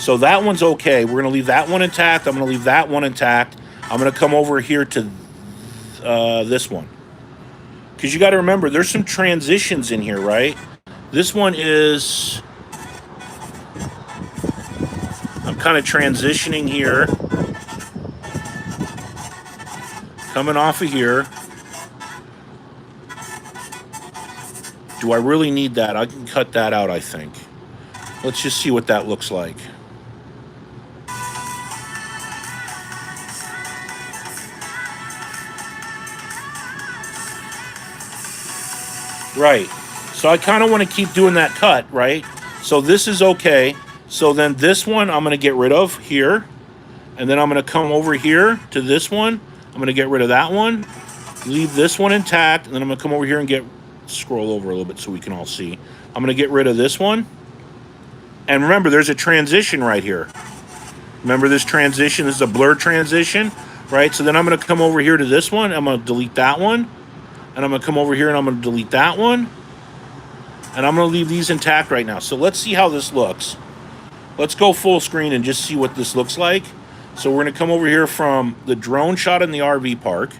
Speaker 1: So that one's okay. We're going to leave that one intact. I'm going to leave that one intact. I'm going to come over here to this one. Because you got to remember, there's some transitions in here, right? This one is... I'm kind of transitioning here. Coming off of here. Do I really need that? I can cut that out, I think. Let's just see what that looks like. Right. So I kind of want to keep doing that cut, right? So this is okay. So then this one I'm going to get rid of here. And then I'm going to come over here to this one. I'm going to get rid of that one. Leave this one intact. And then I'm going to come over here and scroll over a little bit so we can all see. I'm going to get rid of this one. And remember, there's a transition right here. Remember this transition? This is a blur transition, right? So then I'm going to come over here to this one. I'm going to delete that one. And I'm going to come over here and I'm going to delete that one. And I'm going to leave these intact right now. So let's see how this looks. Let's go full screen and just see what this looks like. So we're going to come over here from the drone shot in the RV park.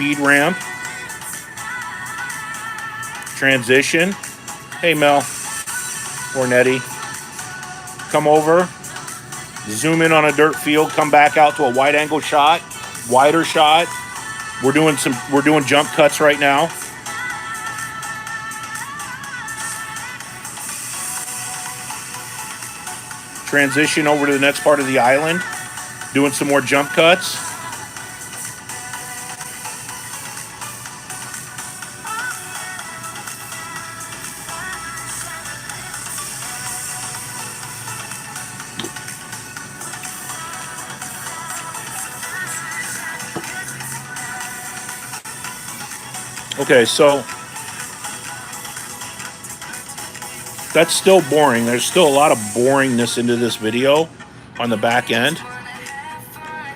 Speaker 1: Speed ramp. Transition. Hey, Mel. Or Nettie. Come over. Zoom in on a dirt field. Come back out to a wide angle shot. Wider shot. We're doing jump cuts right now. Transition over to the next part of the island. Doing some more jump cuts. Okay, so that's still boring. There's still a lot of boringness into this video on the back end.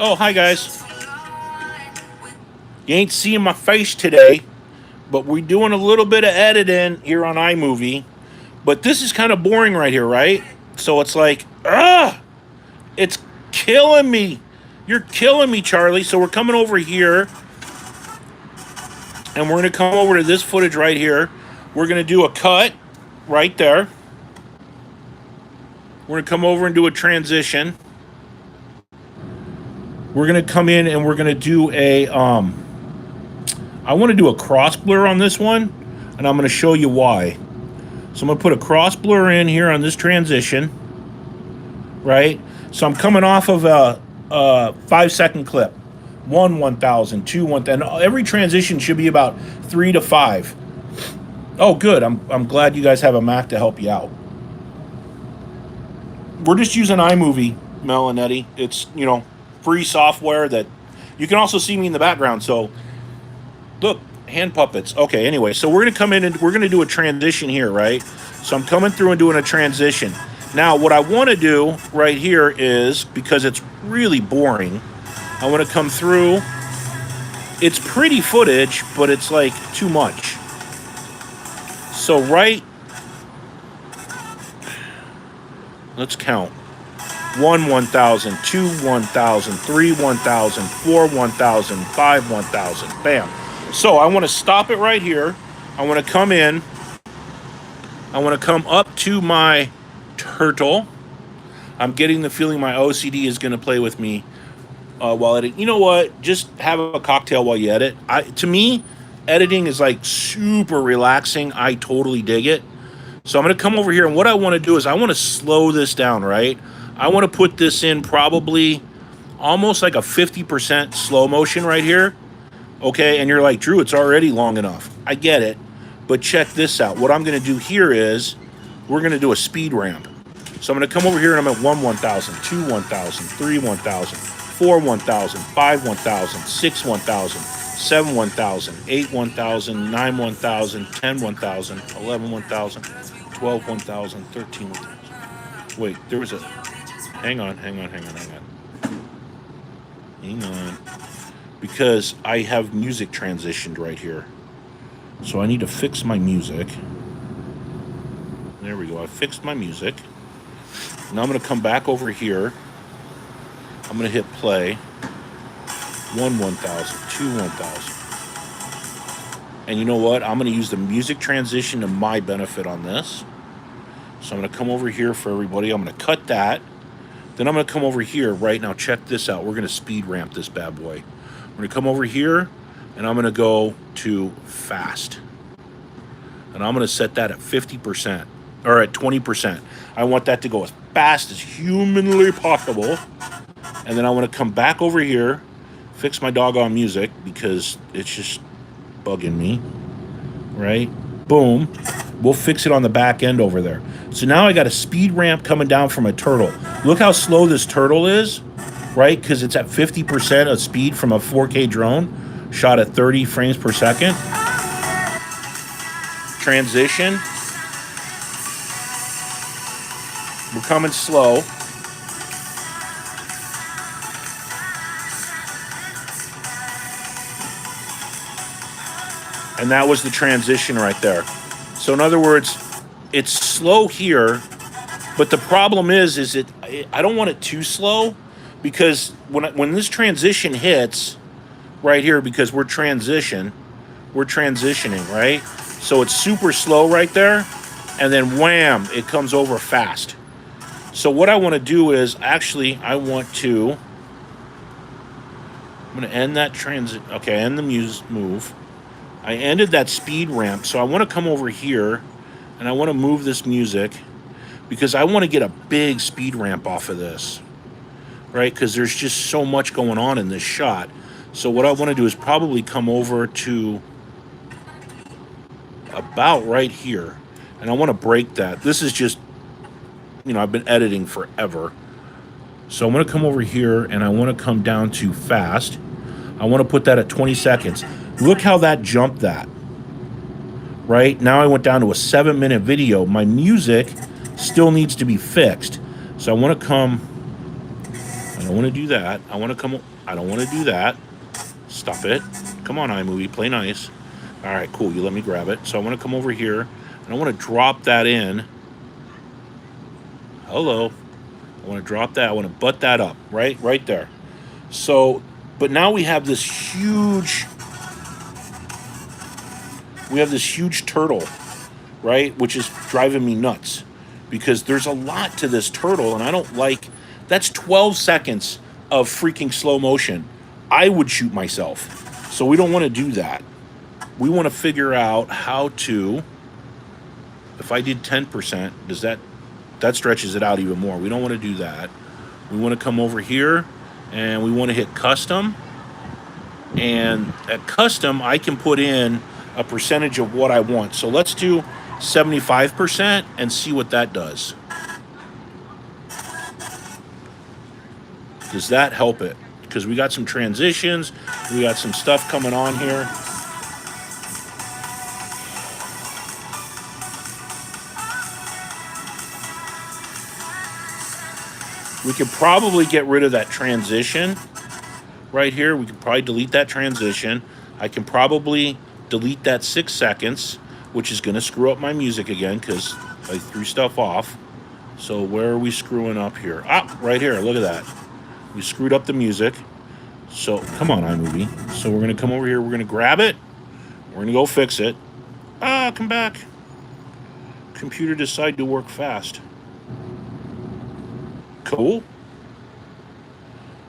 Speaker 1: Oh, hi guys. You ain't seeing my face today, but we're doing a little bit of editing here on iMovie. But this is kind of boring right here, right? So it's like, it's killing me. You're killing me, Charlie. So we're coming over here. And we're going to come over to this footage right here. We're going to do a cut right there. We're going to come over and do a transition. We're going to come in and we're going to do a... I want to do a cross blur on this one. And I'm going to show you why. So I'm going to put a cross blur in here on this transition. Right? So I'm coming off of a 5-second clip. 1,000, 2 1,000. Every transition should be about 3 to 5. Oh, good. I'm glad you guys have a Mac to help you out. We're just using iMovie, Mel and Eddie. It's, free software that you can also see me in the background. So, look, hand puppets. Okay, anyway, so we're going to come in and we're going to do a transition here, right? So I'm coming through and doing a transition. Now, what I want to do right here is, because it's really boring, I want to come through. It's pretty footage, but it's like too much. So let's count. 1 1,000, 2 1,000, 3 1,000, 4 1,000, 5 1,000. Bam. So I want to stop it right here. I want to come in. I want to come up to my turtle. I'm getting the feeling my OCD is going to play with me while editing. You know what? Just have a cocktail while you edit. To me, editing is like super relaxing. I totally dig it. So I'm going to come over here, and what I want to do is I want to slow this down, right? I want to put this in probably almost like a 50% slow motion right here. Okay, and you're like, Drew, it's already long enough. I get it, but check this out. What I'm going to do here is we're going to do a speed ramp. So I'm going to come over here and I'm at 1 1000, 2 1000, 3 1000, 4 1000, 5 1000, 6 1000, 7 1000, 8 1000, 9 1000, 10 1000, 11 1000, 12 1000, 13 1000. Wait, there was a... Hang on. Because I have music transitioned right here. So I need to fix my music. There we go. I fixed my music. Now I'm going to come back over here. I'm going to hit play. 1 1000, 2 1000. And you know what? I'm going to use the music transition to my benefit on this. So I'm going to come over here for everybody. I'm going to cut that. Then I'm going to come over here right now. Check this out. We're going to speed ramp this bad boy. I'm going to come over here, and I'm going to go to fast. And I'm going to set that at 50%, or at 20%. I want that to go as fast as humanly possible. And then I want to come back over here, fix my doggone music, because it's just bugging me, right? Boom. We'll fix it on the back end over there. So now I got a speed ramp coming down from a turtle. Look how slow this turtle is, right? Because it's at 50% of speed from a 4K drone, shot at 30 frames per second. Transition. We're coming slow. And that was the transition right there. So in other words, it's slow here, but the problem is I don't want it too slow, because when this transition hits right here, because we're transitioning, right? So it's super slow right there, and then wham, it comes over fast. So what I want to do is, actually, I'm going to end that transit. Okay, end the move. I ended that speed ramp, so I want to come over here, and I want to move this music, because I want to get a big speed ramp off of this, right? Because there's just so much going on in this shot. So what I want to do is probably come over to about right here, and I want to break that. This is just, I've been editing forever. So I'm going to come over here, and I want to come down to fast. I want to put that at 20 seconds. Look how that jumped that. Right? Now I went down to a 7-minute video. My music still needs to be fixed. So I want to come... I don't want to do that. I don't want to do that. Stop it. Come on, iMovie. Play nice. All right, cool. You let me grab it. So I want to come over here, and I want to drop that in. Hello. I want to drop that. I want to butt that up. Right there. So, but now we have this huge... turtle, right? Which is driving me nuts, because there's a lot to this turtle, and I don't like... That's 12 seconds of freaking slow motion. I would shoot myself. So we don't want to do that. We want to figure out how to... If I did 10%, does that stretches it out even more. We don't want to do that. We want to come over here, and we want to hit custom. And at custom, I can put in a percentage of what I want. So let's do 75% and see what that does. Does that help it? Because we got some transitions, we got some stuff coming on here. We could probably get rid of that transition right here. We could probably delete that transition. I can probably delete that 6 seconds, which is going to screw up my music again because I threw stuff off. So where are we screwing up here? Ah, right here. Look at that. We screwed up the music. So come on, iMovie. So we're going to come over here. We're going to grab it. We're going to go fix it. Ah, come back. Computer decided to work fast. Cool.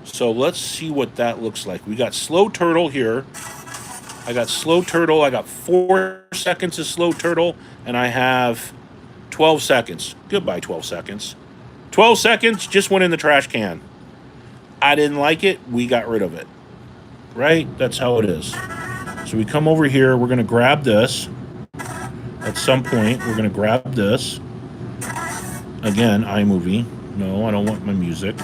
Speaker 1: So let's see what that looks like. We got slow turtle here. I got slow turtle. I got 4 seconds of slow turtle, and I have 12 seconds. Goodbye, 12 seconds. 12 seconds just went in the trash can. I didn't like it. We got rid of it. Right? That's how it is. So we come over here. We're going to grab this. At some point, we're going to grab this. Again, iMovie. No, I don't want my music.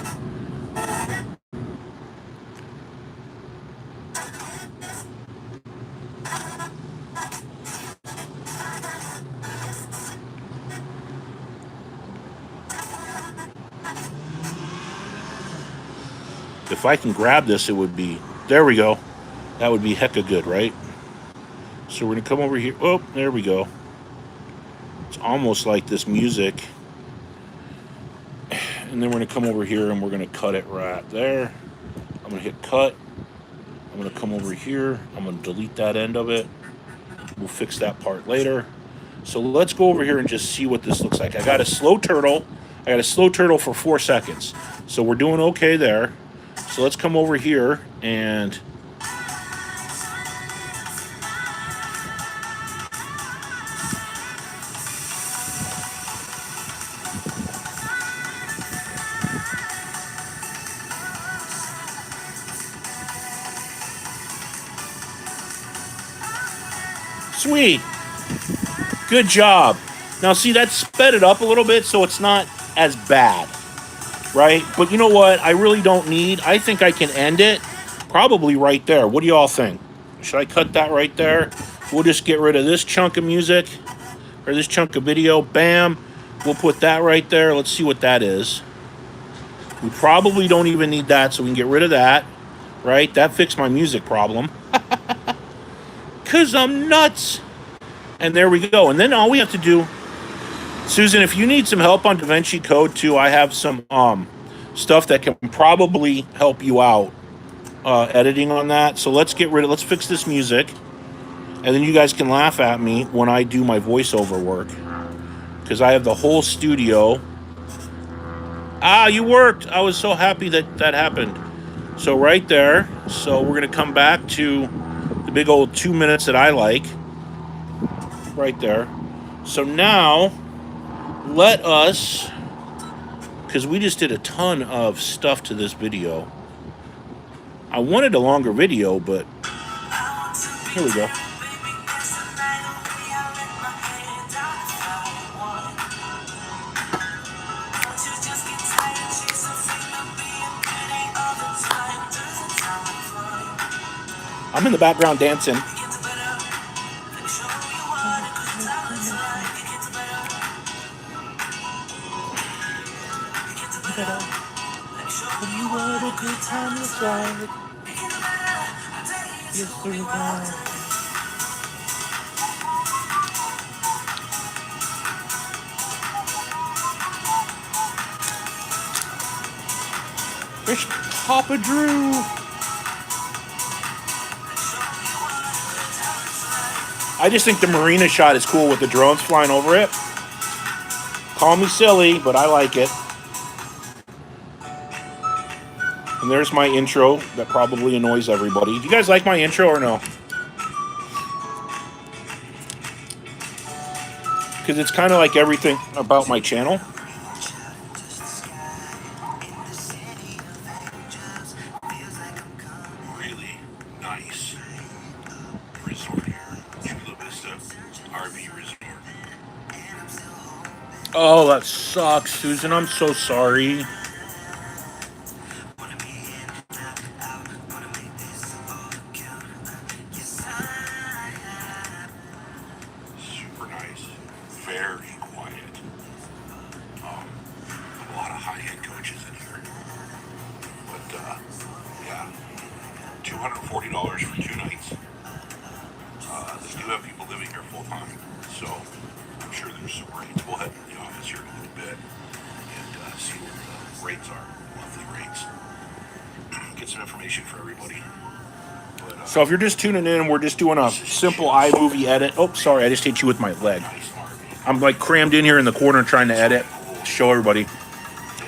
Speaker 1: If I can grab this, it would be... There we go. That would be hecka good, right? So we're going to come over here. Oh, there we go. It's almost like this music. And then we're going to come over here and we're going to cut it right there. I'm going to hit cut. I'm going to come over here. I'm going to delete that end of it. We'll fix that part later. So let's go over here and just see what this looks like. I got a slow turtle. I got a slow turtle for 4 seconds. So we're doing okay there. So let's come over here and... Sweet. Good job. Now, see, that sped it up a little bit, so it's not as bad, right? But you know what? I really don't need... I think I can end it probably right there. What do y'all think? Should I cut that right there? We'll just get rid of this chunk of music, or this chunk of video. Bam. We'll put that right there. Let's see what that is. We probably don't even need that, so we can get rid of that, right? That fixed my music problem. Because I'm nuts. And there we go. And then all we have to do... Susan, if you need some help on DaVinci Code too, I have some stuff that can probably help you out editing on that. So let's get rid of... Let's fix this music. And then you guys can laugh at me when I do my voiceover work. Because I have the whole studio. Ah, you worked. I was so happy that that happened. So right there. So we're going to come back to the big old 2 minutes that I like. Right there. So now, let us, because we just did a ton of stuff to this video. I wanted a longer video, but here we go. I'm in the background dancing. There's Papa Drew. I just think the marina shot is cool with the drones flying over it. Call me silly, but I like it. And there's my intro that probably annoys everybody. Do you guys like my intro or no? Because it's kind of like everything about my channel. Really nice resort here. Chula Vista RV Resort. Oh, that sucks, Susan. I'm so sorry. $240 for 2 nights. They do have people living here full time, so I'm sure there's some rates. We'll head to the office here in a little bit and see what the rates are, monthly rates. Get some information for everybody. But, so if you're just tuning in, we're just doing a simple iMovie edit. Oh, sorry, I just hit you with my leg. I'm like crammed in here in the corner trying to edit, show everybody.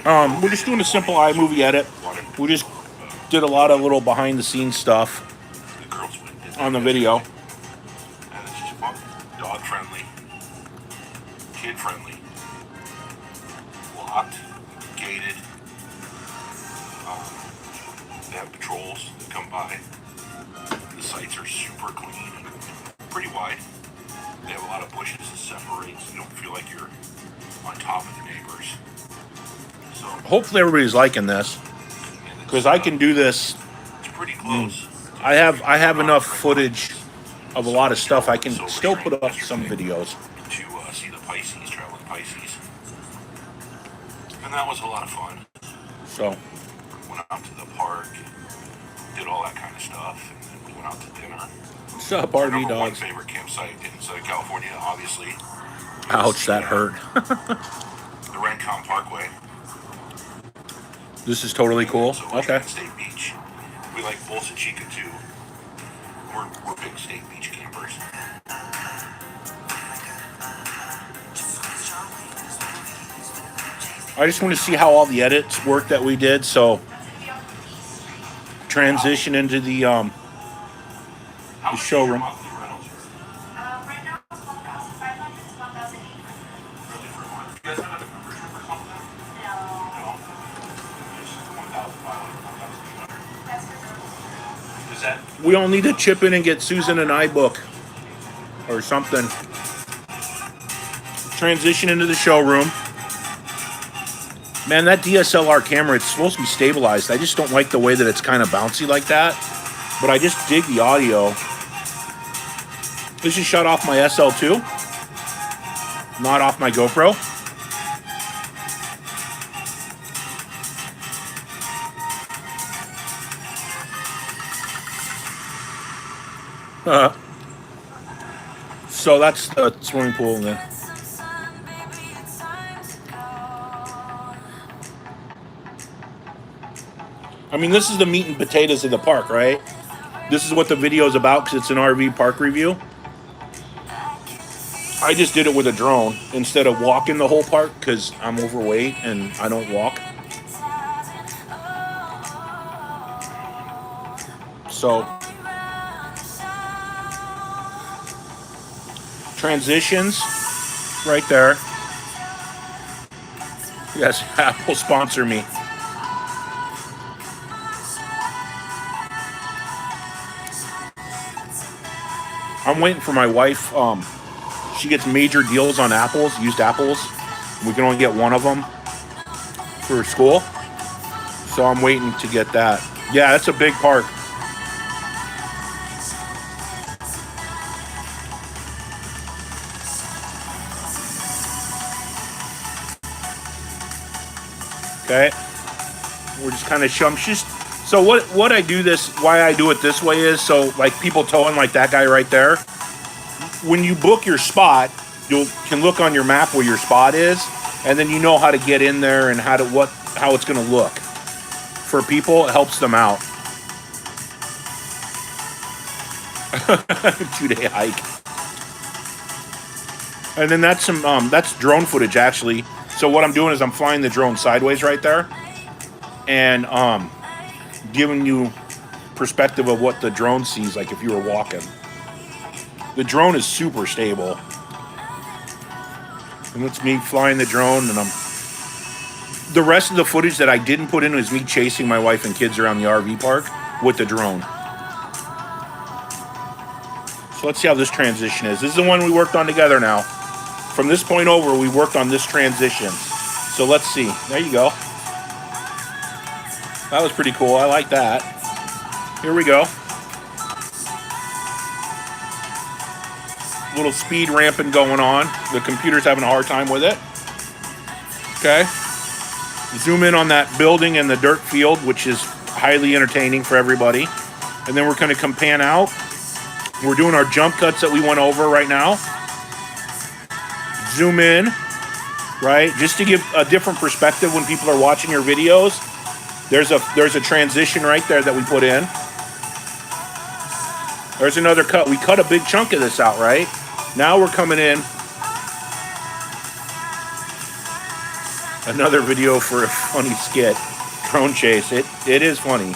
Speaker 1: We're just doing a simple iMovie edit. We just did a lot of little behind the scenes stuff on the video. And it's just fun, dog friendly, kid friendly, locked, gated. They have patrols that come by. The sites are super clean and pretty wide. They have a lot of bushes that separate, so you don't feel like you're on top of the neighbors. hopefully everybody's liking this, because I can do this.
Speaker 2: It's pretty close.
Speaker 1: I have enough footage of a lot of stuff. I can still put up some videos.
Speaker 2: To see the Pisces, traveling Pisces. And that was a lot of fun.
Speaker 1: So
Speaker 2: Went out to the park, did all that kind of stuff, and then we went out to dinner.
Speaker 1: what's up, RV
Speaker 2: Number one
Speaker 1: dogs?
Speaker 2: favorite campsite in Southern California, obviously.
Speaker 1: Ouch, that hurt.
Speaker 2: The Rincon Parkway.
Speaker 1: This is totally cool.
Speaker 2: So
Speaker 1: Okay.
Speaker 2: State Beach. We like Bolsa Chica too. We're big State Beach campers.
Speaker 1: I just want to see how all the edits work that we did. So transition into the showroom.
Speaker 3: Right now it's 1,500 to 1,800.
Speaker 2: You guys have a membership or something?
Speaker 3: No, that's reserved.
Speaker 2: Is that
Speaker 1: We all need to chip in and get Susan an iBook or something. Transition into the showroom. Man, that DSLR camera, it's supposed to be stabilized. I just don't like the way that it's kind of bouncy like that. But I just dig the audio. This is shot off my SL2, not off my GoPro. So that's the swimming pool then. I mean, this is the meat and potatoes of the park, right? This is what the video is about because it's an RV park review. I just did it with a drone instead of walking the whole park because I'm overweight and I don't walk. So, transitions right there. Yes, Apple sponsor me. I'm waiting for my wife. She gets major deals on apples, used apples. We can only get one of them for school. So I'm waiting to get that. Yeah, that's a big park. Okay. We're just kind of shumshist. So what I do this, why I do it this way is so like people towing like that guy right there. When you book your spot, you can look on your map where your spot is, and then you know how to get in there and how it's going to look. For people, it helps them out. 2-day hike. And then that's drone footage actually. So what I'm doing is I'm flying the drone sideways right there, and giving you perspective of what the drone sees like if you were walking. The drone is super stable. And it's me flying the drone, and the rest of the footage that I didn't put in is me chasing my wife and kids around the RV park with the drone. So let's see how this transition is. This is the one we worked on together now. From this point over, we worked on this transition. So let's see. There you go. That was pretty cool. I like that. Here we go. Little speed ramping going on. The computer's having a hard time with it. Okay. Zoom in on that building and the dirt field, which is highly entertaining for everybody. And then we're going to come pan out. We're doing our jump cuts that we went over right now. Zoom in, right? Just to give a different perspective when people are watching your videos. There's a transition right there that we put in. There's another cut. We cut a big chunk of this out, right? Now we're coming in. Another video for a funny skit. Drone chase. It is funny.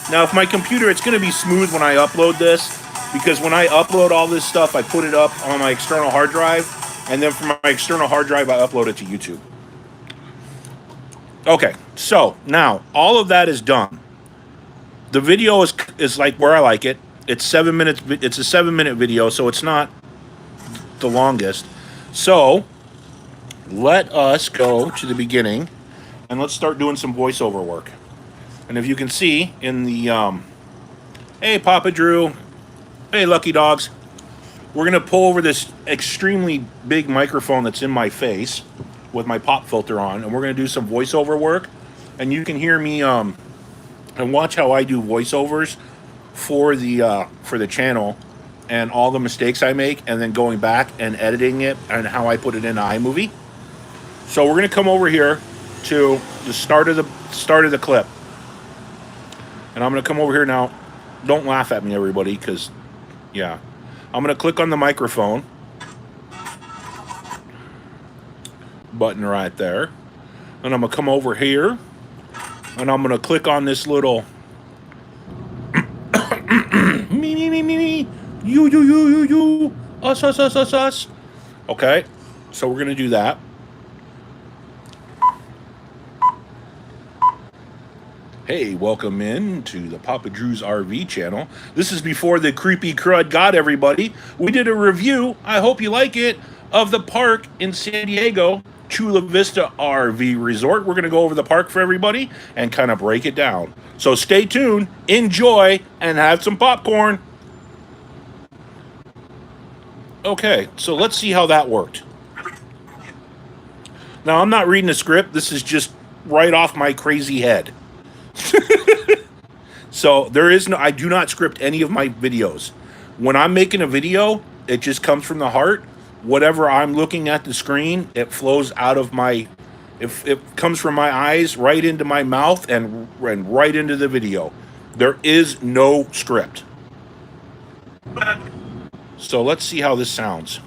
Speaker 1: Now if my computer, it's going to be smooth when I upload this, because when I upload all this stuff, I put it up on my external hard drive, and then from my external hard drive, I upload it to YouTube. Okay, so now all of that is done. The video is like where I like it. It's 7 minutes. It's a 7-minute video, so it's not the longest. So let us go to the beginning and let's start doing some voiceover work. And if you can see in the, hey, Papa Drew, hey, Lucky Dogs, we're going to pull over this extremely big microphone that's in my face with my pop filter on, and we're going to do some voiceover work. And you can hear me and watch how I do voiceovers for the channel and all the mistakes I make, and then going back and editing it and how I put it into iMovie. So we're going to come over here to the start of the clip. And I'm going to come over here now. Don't laugh at me, everybody, because, yeah. I'm going to click on the microphone button right there. And I'm going to come over here. And I'm going to click on this little me, you, us. Okay, so we're going to do that. Hey, welcome in to the Papa Drew's RV channel. This is before the creepy crud got everybody. We did a review, I hope you like it, of the park in San Diego, Chula Vista RV Resort. We're going to go over the park for everybody and kind of break it down. So stay tuned, enjoy, and have some popcorn. Okay, so let's see how that worked. Now, I'm not reading the script. This is just right off my crazy head. So there is no, I do not script any of my videos. When I'm making a video, it just comes from the heart. Whatever I'm looking at the screen, it flows out of my, it comes from my eyes right into my mouth and right into the video. There is no script. So let's see how this sounds.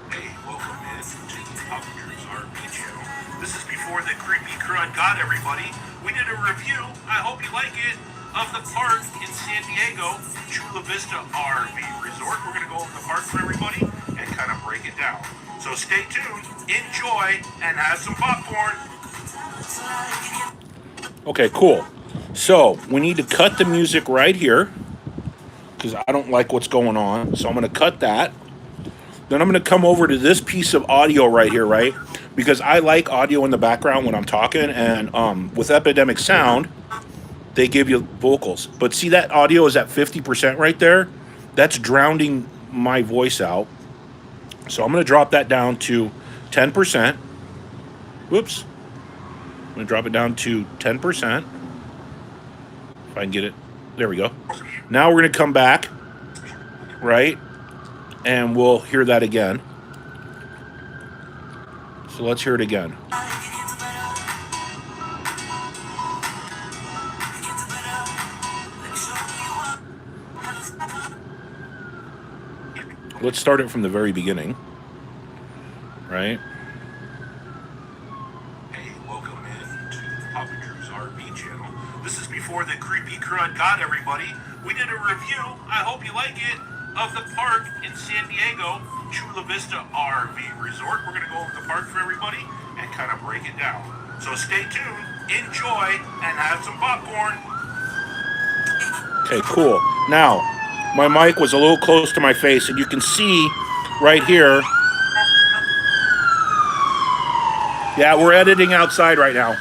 Speaker 2: Hey, welcome in to the Papa Drew's RV channel. This is before the creepy crud got everybody. We did a review, I hope you like it, of the park in San Diego, Chula Vista RV Resort. We're going to go over the park for everybody and kind of break it down. So stay tuned, enjoy, and have some popcorn.
Speaker 1: Okay, cool. So we need to cut the music right here because I don't like what's going on. So I'm going to cut that. Then I'm going to come over to this piece of audio right here, right? Because I like audio in the background when I'm talking. And with Epidemic Sound, they give you vocals. But see, that audio is at 50% right there. That's drowning my voice out. So I'm going to drop that down to 10%. Whoops. I'm going to drop it down to 10%. If I can get it. There we go. Now we're going to come back, right? And we'll hear that again. So let's hear it again. Let's start it from the very beginning, right?
Speaker 2: Hey, welcome in to the Papa Drew's RV channel. This is before the creepy crud got everybody. We did a review, I hope you like it, of the park in San Diego, Chula Vista RV Resort. We're going to go over the park for everybody and kind of break it down. So stay tuned, enjoy, and have some popcorn.
Speaker 1: Okay, cool. Now, my mic was a little close to my face, and you can see right here. Yeah, we're editing outside right now.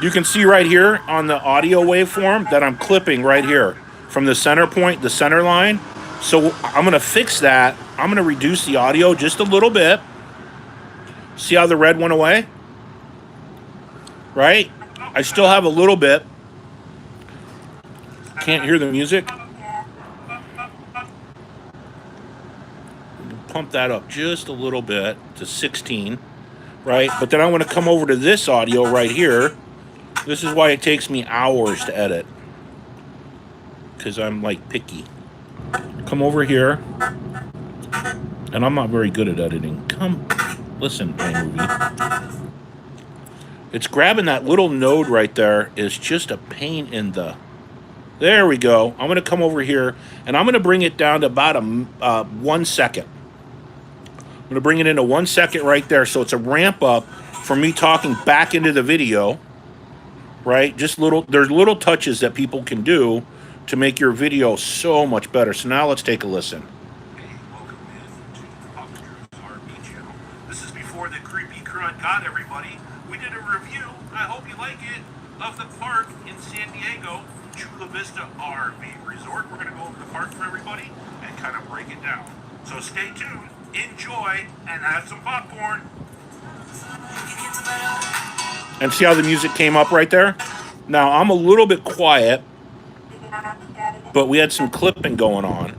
Speaker 1: You can see right here on the audio waveform that I'm clipping right here from the center point, the center line. So I'm going to fix that. I'm going to reduce the audio just a little bit. See how the red went away? Right? I still have a little bit. Can't hear the music. Pump that up just a little bit to 16, right? But then I want to come over to this audio right here. This is why it takes me hours to edit, because I'm like picky. Come over here, and I'm not very good at editing. Come, listen, iMovie. It's grabbing that little node right there is just a pain in the... There we go. I'm going to come over here, and I'm going to bring it down to about 1 second. I'm going to bring it into 1 second right there, so it's a ramp up for me talking back into the video, right? Just there's little touches that people can do to make your video so much better. So now let's take a listen.
Speaker 2: Hey, welcome in to the before the creepy crud got everybody, we did a review, I hope you like it, of the park in San Diego, Chula Vista RV Resort. We're going to go over the park for everybody and kind of break it down. So stay tuned, enjoy, and have some popcorn.
Speaker 1: And see how the music came up right there? Now, I'm a little bit quiet, but we had some clipping going on.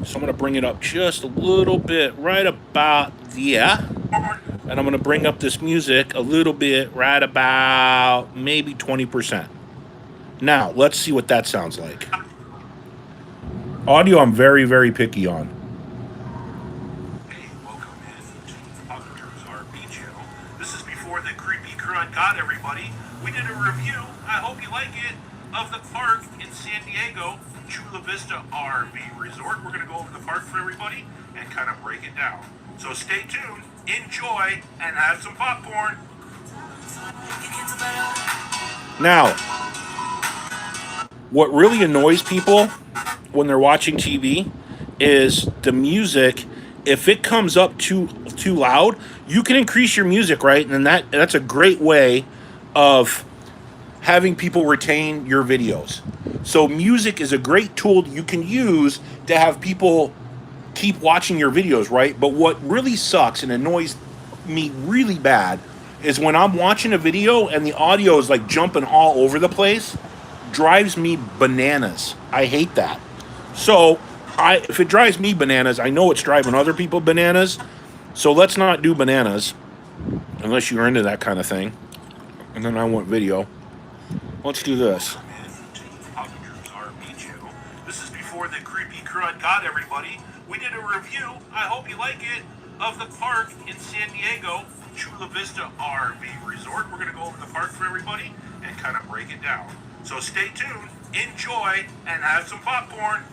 Speaker 1: So I'm going to bring it up just a little bit, right about there. And I'm going to bring up this music a little bit, right about maybe 20%. Now, let's see what that sounds like. Audio, I'm very, very picky on.
Speaker 2: Hey, welcome in to Popcorn's RV channel. This is before the creepy crud got everybody. We did a review, I hope you like it, of the park in San Diego, Chula Vista RV Resort. We're going to go over the park for everybody and kind of break it down. So stay tuned, enjoy, and have some popcorn.
Speaker 1: Now, what really annoys people when they're watching TV is the music. If it comes up too loud, you can increase your music, right? And that's a great way of having people retain your videos. So music is a great tool you can use to have people keep watching your videos, right? But what really sucks and annoys me really bad is when I'm watching a video and the audio is like jumping all over the place. Drives me bananas. I hate that. So if it drives me bananas, I know it's driving other people bananas. So let's not do bananas unless you're into that kind of thing. And then I want video. Let's do this.
Speaker 2: Popcorn's RV channel. This is before the creepy crud got everybody. We did a review, I hope you like it, of the park in San Diego, Chula Vista RV Resort. We're going to go over the park for everybody and kind of break it down. So stay tuned, enjoy, and have some popcorn.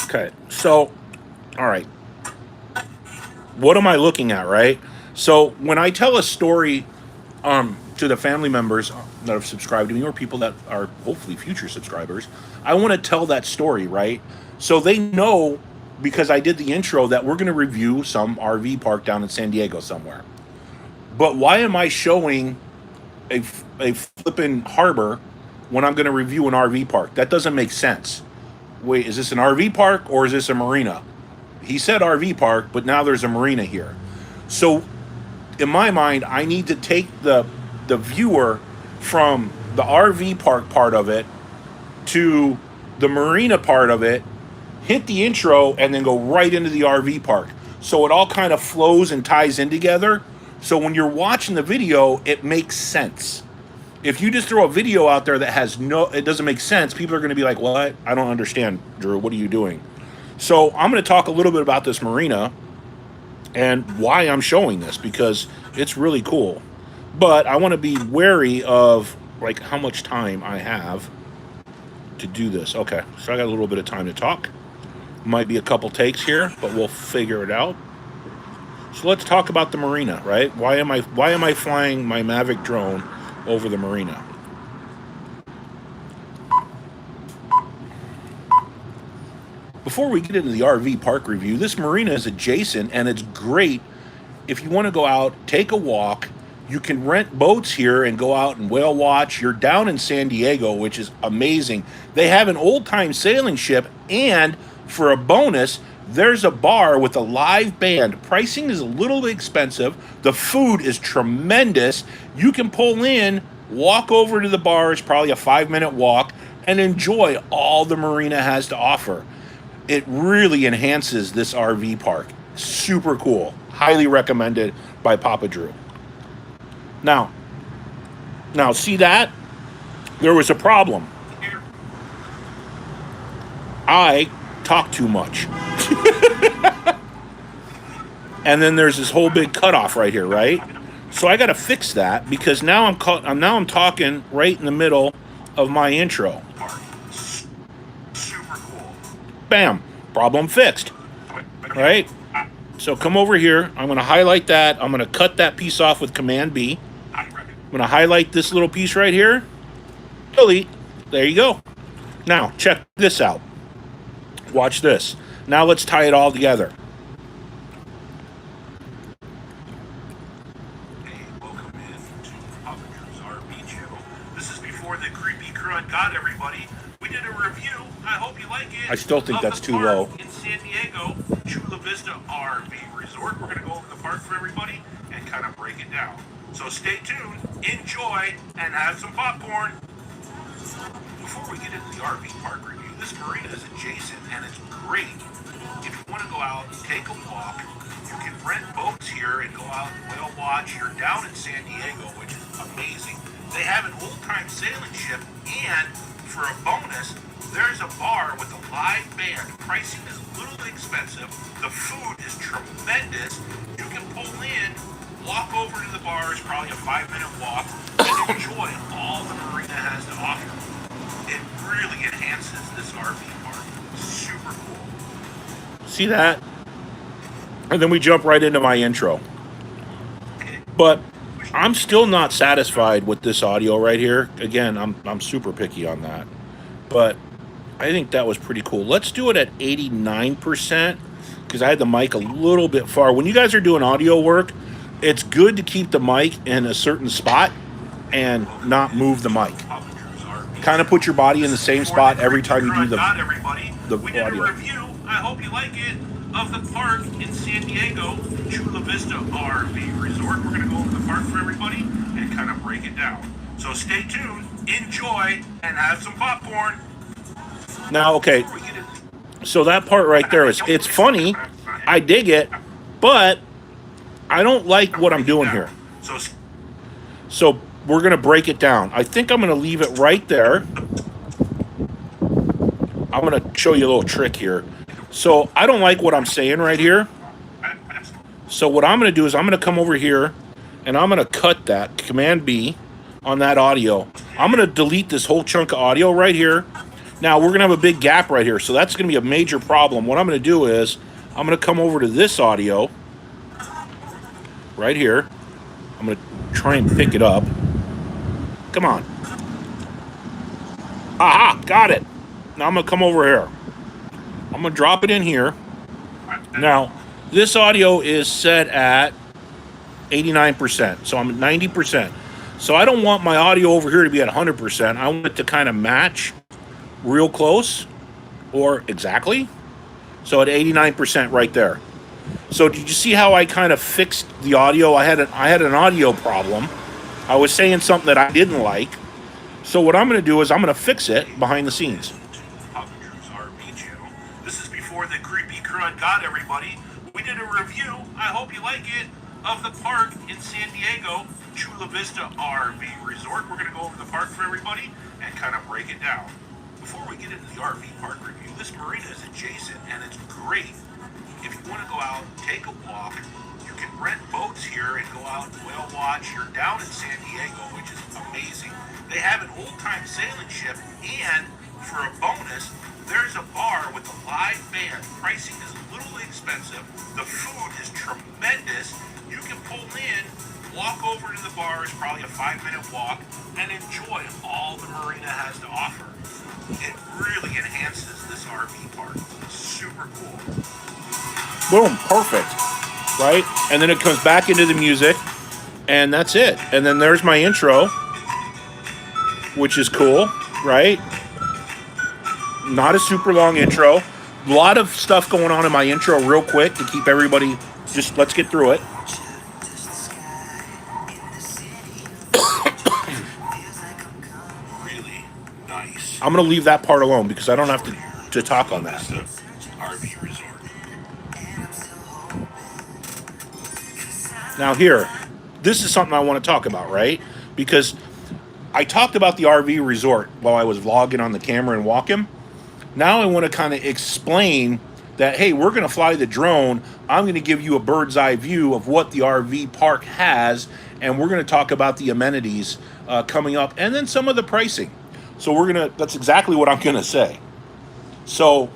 Speaker 1: Okay, so, all right. What am I looking at, right? So when I tell a story to the family members that have subscribed to me or people that are hopefully future subscribers, I want to tell that story, right? So they know, because I did the intro, that we're going to review some RV park down in San Diego somewhere. But why am I showing a flippin' harbor when I'm going to review an RV park? That doesn't make sense. Wait, is this an RV park or is this a marina? He said RV park, but now there's a marina here. So in my mind, I need to take the viewer from the RV park part of it to the marina part of it, hit the intro, and then go right into the RV park. So it all kind of flows and ties in together. So when you're watching the video, it makes sense. If you just throw a video out there that it doesn't make sense, people are going to be like, what? I don't understand, Drew. What are you doing? So I'm going to talk a little bit about this marina and why I'm showing this, because it's really cool. But I want to be wary of like how much time I have to do this. Okay, so I got a little bit of time to talk. Might be a couple takes here, but we'll figure it out. So let's talk about the marina, right? Why am I flying my Mavic drone over the marina? Before we get into the RV park review, this marina is adjacent and it's great if you want to go out, take a walk. You can rent boats here and go out and whale watch. You're down in San Diego, which is amazing. They have an old-time sailing ship, and for a bonus, there's a bar with a live band. Pricing is a little expensive. The food is tremendous. You can pull in, walk over to the bar. It's probably a 5-minute walk, and enjoy all the marina has to offer. It really enhances this RV park. Super cool. Highly recommended by Papa Drew. Now, see that? There was a problem. I talk too much. And then there's this whole big cutoff right here, right? So I got to fix that, because now I'm talking right in the middle of my intro.
Speaker 2: Super cool.
Speaker 1: Bam, problem fixed. Right? So come over here. I'm going to highlight that. I'm going to cut that piece off with Command B.
Speaker 2: I recommend
Speaker 1: I'm going to highlight this little piece right here. Delete. There you go. Now, check this out. Watch this. Now let's tie it all together.
Speaker 2: Hey, welcome in to Puppeters RV channel. This is before the creepy crud got everybody. We did a review. I hope you like it.
Speaker 1: I still think
Speaker 2: of
Speaker 1: that's
Speaker 2: the
Speaker 1: too
Speaker 2: park
Speaker 1: low.
Speaker 2: in San Diego, Chula Vista RV Resort. We're going to go over the park for everybody and kind of break it down. So stay tuned, enjoy, and have some popcorn. Before we get into the RV park review, this marina is adjacent and it's great. If you want to go out and take a walk, you can rent boats here and go out and whale watch. You're down in San Diego, which is amazing. They have an old-time sailing ship, and for a bonus, there's a bar with a live band. Pricing is a little expensive. The food is tremendous. You can pull in, walk over to the bar. It's probably a 5-minute walk, and enjoy all the marina has to offer. It really enhances this RV park. Super cool.
Speaker 1: See that? And then we jump right into my intro. But I'm still not satisfied with this audio right here. Again, I'm super picky on that. But I think that was pretty cool. Let's do it at 89% because I had the mic a little bit far. When you guys are doing audio work, it's good to keep the mic in a certain spot and not move the mic. Kind of put your body in the same spot every time you do the
Speaker 2: We did
Speaker 1: audio.
Speaker 2: a review. I hope you like it of the park in San Diego, Chula Vista RV Resort. We're going to go over the park for everybody and kind of break it down. So stay tuned, enjoy, and have some popcorn.
Speaker 1: Now, okay, so that part right there it's funny. I dig it, but I don't like what I'm doing here. So we're going to break it down. I think I'm going to leave it right there. I'm going to show you a little trick here. So I don't like what I'm saying right here. So what I'm going to do is I'm going to come over here and I'm going to cut that, Command B, on that audio. I'm going to delete this whole chunk of audio right here. Now we're going to have a big gap right here. So that's going to be a major problem. What I'm going to do is I'm going to come over to this audio right here. I'm going to try and pick it up. Come on. Aha, got it. Now I'm going to come over here. I'm going to drop it in here. Now, this audio is set at 89%. So I'm at 90%. So I don't want my audio over here to be at 100%. I want it to kind of match real close or exactly. So at 89% right there. So did you see how I kind of fixed the audio? I had an audio problem. I was saying something that I didn't like. So what I'm going to do is I'm going to fix it behind the scenes.
Speaker 2: Puppeters RV channel. This is before the creepy crud got everybody. We did a review. I hope you like it of the park in San Diego, Chula Vista RV Resort. We're going to go over the park for everybody and kind of break it down. Before we get into the RV park review, this marina is adjacent and it's great. If you want to go out and take a walk, you can rent boats here and go out and whale watch. You're down in San Diego, which is amazing. They have an old-time sailing ship, and for a bonus, there's a bar with a live band. Pricing is a little expensive. The food is tremendous. You can pull in, walk over to the bar. It's probably a 5-minute walk, and enjoy all the marina has to offer. It really enhances this RV park. It's super cool.
Speaker 1: Boom, perfect. Right? And then it comes back into the music, and that's it. And then there's my intro, which is cool, right? Not a super long intro. A lot of stuff going on in my intro real quick to keep everybody, just let's get through it.
Speaker 2: Really nice.
Speaker 1: I'm going to leave that part alone because I don't have to talk on that.
Speaker 2: RV resort.
Speaker 1: Now here, this is something I want to talk about, right? Because I talked about the RV resort while I was vlogging on the camera and walking. Now I want to kind of explain that, hey, we're going to fly the drone. I'm going to give you a bird's eye view of what the RV park has, and we're going to talk about the amenities coming up, and then some of the pricing. So that's exactly what I'm going to say. So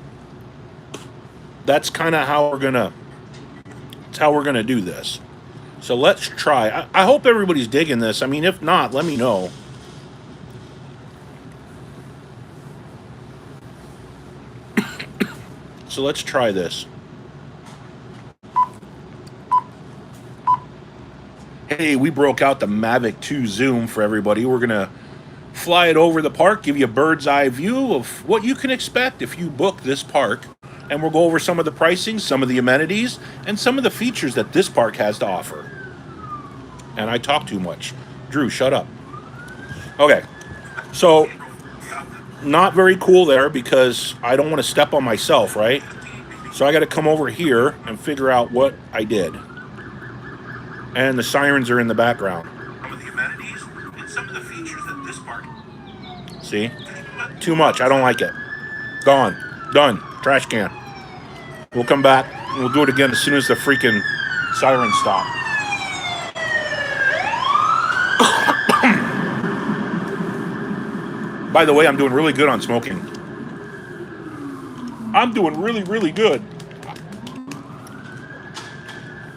Speaker 1: that's kind of how we're going to do this. So let's try. I hope everybody's digging this. I mean, if not, let me know. So let's try this. Hey, we broke out the Mavic 2 zoom for everybody. We're going to fly it over the park, give you a bird's eye view of what you can expect if you book this park. And we'll go over some of the pricing, some of the amenities, and some of the features that this park has to offer. And I talk too much. Drew, shut up. Okay, so not very cool there because I don't want to step on myself, right? So I got to come over here and figure out what I did. And the sirens are in the background.
Speaker 2: Some of the amenities and some of the features that this park.
Speaker 1: See? Too much. I don't like it. Gone. Done. Trash can. We'll come back and we'll do it again as soon as the freaking sirens stop. By the way, I'm doing really good on smoking. I'm doing really, really good.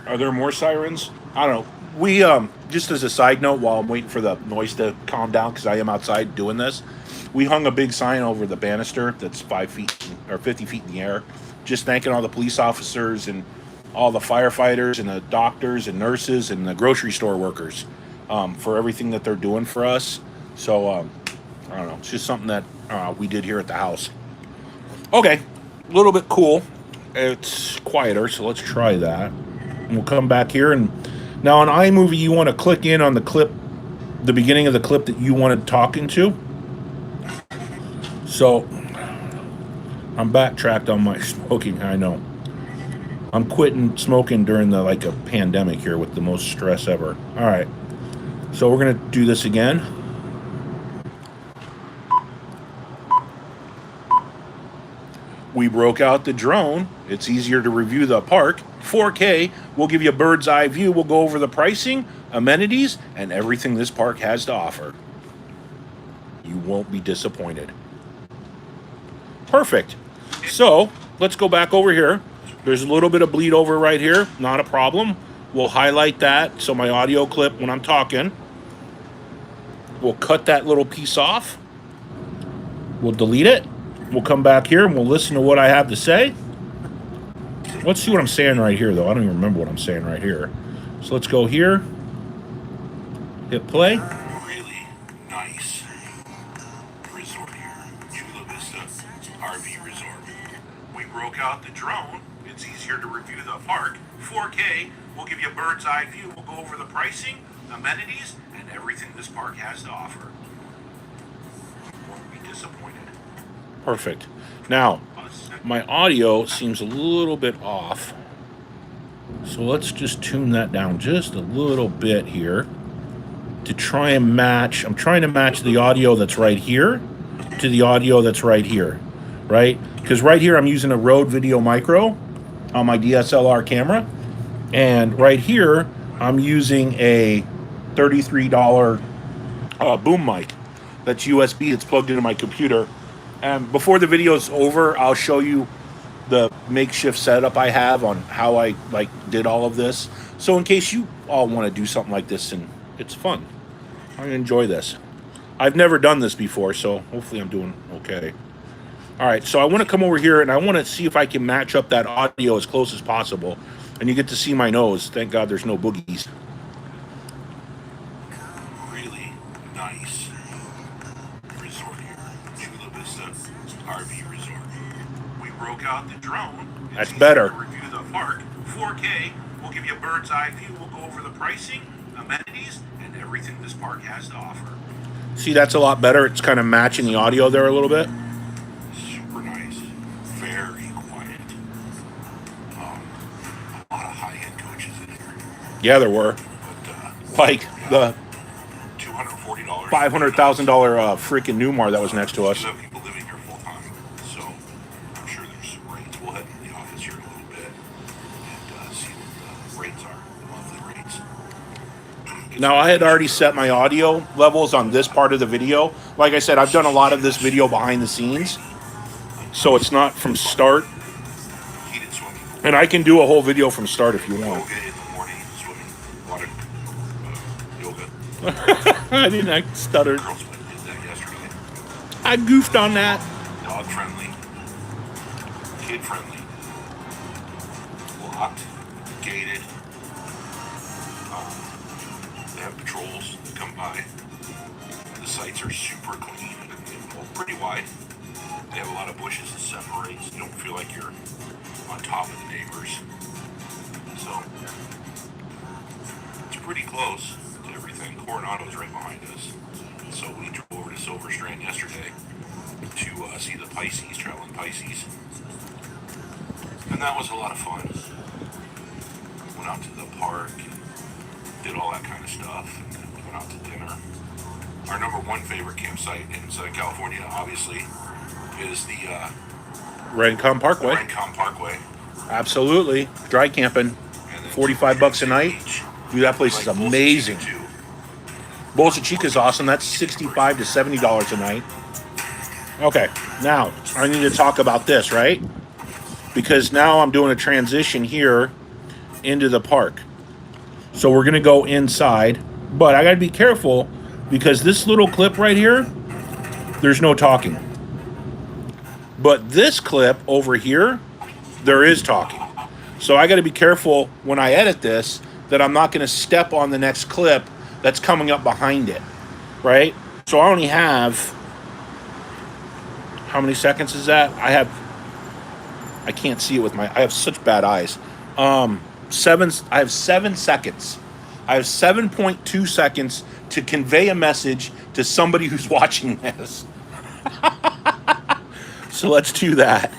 Speaker 1: Are there more sirens? I don't know. We, just as a side note, while I'm waiting for the noise to calm down, because I am outside doing this, we hung a big sign over the banister that's 5 feet or 50 feet in the air, just thanking all the police officers and all the firefighters and the doctors and nurses and the grocery store workers for everything that they're doing for us. So, I don't know. It's just something that we did here at the house. Okay. A little bit cool. It's quieter, so let's try that. And we'll come back here. And now on iMovie, you want to click in on the clip, the beginning of the clip that you wanted talking to. So I'm backtracked on my smoking. I know. I'm quitting smoking during the a pandemic here with the most stress ever. All right. So we're going to do this again. We broke out the drone. It's easier to review the park. 4K. We'll give you a bird's eye view. We'll go over the pricing, amenities, and everything this park has to offer. You won't be disappointed. Perfect. So let's go back over here. There's a little bit of bleed over right here. Not a problem. We'll highlight that so my audio clip when I'm talking. We'll cut that little piece off. We'll delete it. We'll come back here and we'll listen to what I have to say. Let's see what I'm saying right here, though. I don't even remember what I'm saying right here. So let's go here. Hit play.
Speaker 2: Really nice resort here. Chula Vista RV Resort. We broke out the drone. It's easier to review the park. 4K. We'll give you a bird's eye view. We'll go over the pricing, amenities, and everything this park has to offer. You won't be disappointed.
Speaker 1: Perfect. Now, my audio seems a little bit off. So let's just tune that down just a little bit here to try and match. I'm trying to match the audio that's right here to the audio that's right here, right? Because right here I'm using a Rode Video Micro on my DSLR camera. And right here I'm using a $33 boom mic that's USB. It's plugged into my computer. And before the video's over, I'll show you the makeshift setup I have on how I did all of this. So in case you all want to do something like this, and it's fun, I enjoy this. I've never done this before, so hopefully I'm doing okay. All right, so I want to come over here and I want to see if I can match up that audio as close as possible. And you get to see my nose. Thank God there's no boogies.
Speaker 2: Really nice resort here. Chula Vista RV Resort. We broke out the drone.
Speaker 1: That's better.
Speaker 2: Review the park. 4K. We'll give you a bird's eye view. We'll go over the pricing, amenities, and everything this park has to offer.
Speaker 1: See, that's a lot better. It's kind of matching the audio there a little bit.
Speaker 2: Super nice. Very quiet. A lot of high-end coaches in here.
Speaker 1: Yeah, there were.
Speaker 2: But,
Speaker 1: Like the
Speaker 2: $240.
Speaker 1: $500,000 freaking Newmar that was next to us.
Speaker 2: You have people living here full time, so I'm sure there's some rates. We'll head in the office here in a little bit and see what the rates are, the monthly rates.
Speaker 1: Now, I had already set my audio levels on this part of the video. Like I said, I've done a lot of this video behind the scenes, so it's not from start.
Speaker 2: Heated swimming pool.
Speaker 1: And I can do a whole video from start if you want.
Speaker 2: Yoga in the morning, swimming, a lot of
Speaker 1: I didn't. I stuttered.
Speaker 2: Girls went and did that yesterday.
Speaker 1: I goofed on that.
Speaker 2: Dog friendly, kid friendly, locked, gated. They have patrols that come by. The sites are super clean and well, pretty wide. They have a lot of bushes that separate, so you don't feel like you're on top of the neighbors. So it's pretty close to everything. Coronado's right behind us. So we drove over to Silver Strand yesterday to see the Pisces, traveling Pisces. And that was a lot of fun. Went out to the park and did all that kind of stuff. And then we went out to dinner. Our number one favorite campsite in Southern California, obviously, is the
Speaker 1: Rincon Parkway.
Speaker 2: Rincon Parkway.
Speaker 1: Absolutely. Dry camping.
Speaker 2: And then
Speaker 1: 45 bucks a night.
Speaker 2: Beach.
Speaker 1: Dude, that place is
Speaker 2: Like Bolsa
Speaker 1: amazing.
Speaker 2: Chica, too.
Speaker 1: Bolsa Chica's awesome. That's $65 to $70 a night. Okay, now I need to talk about this, right? Because now I'm doing a transition here into the park. So we're going to go inside, but I got to be careful because this little clip right here, there's no talking. But this clip over here, there is talking. So I got to be careful when I edit this that I'm not going to step on the next clip that's coming up behind it, right? So I only have, how many seconds is that? I can't see it with I have such bad eyes. I have 7 seconds. I have 7.2 seconds to convey a message to somebody who's watching this. So let's do that.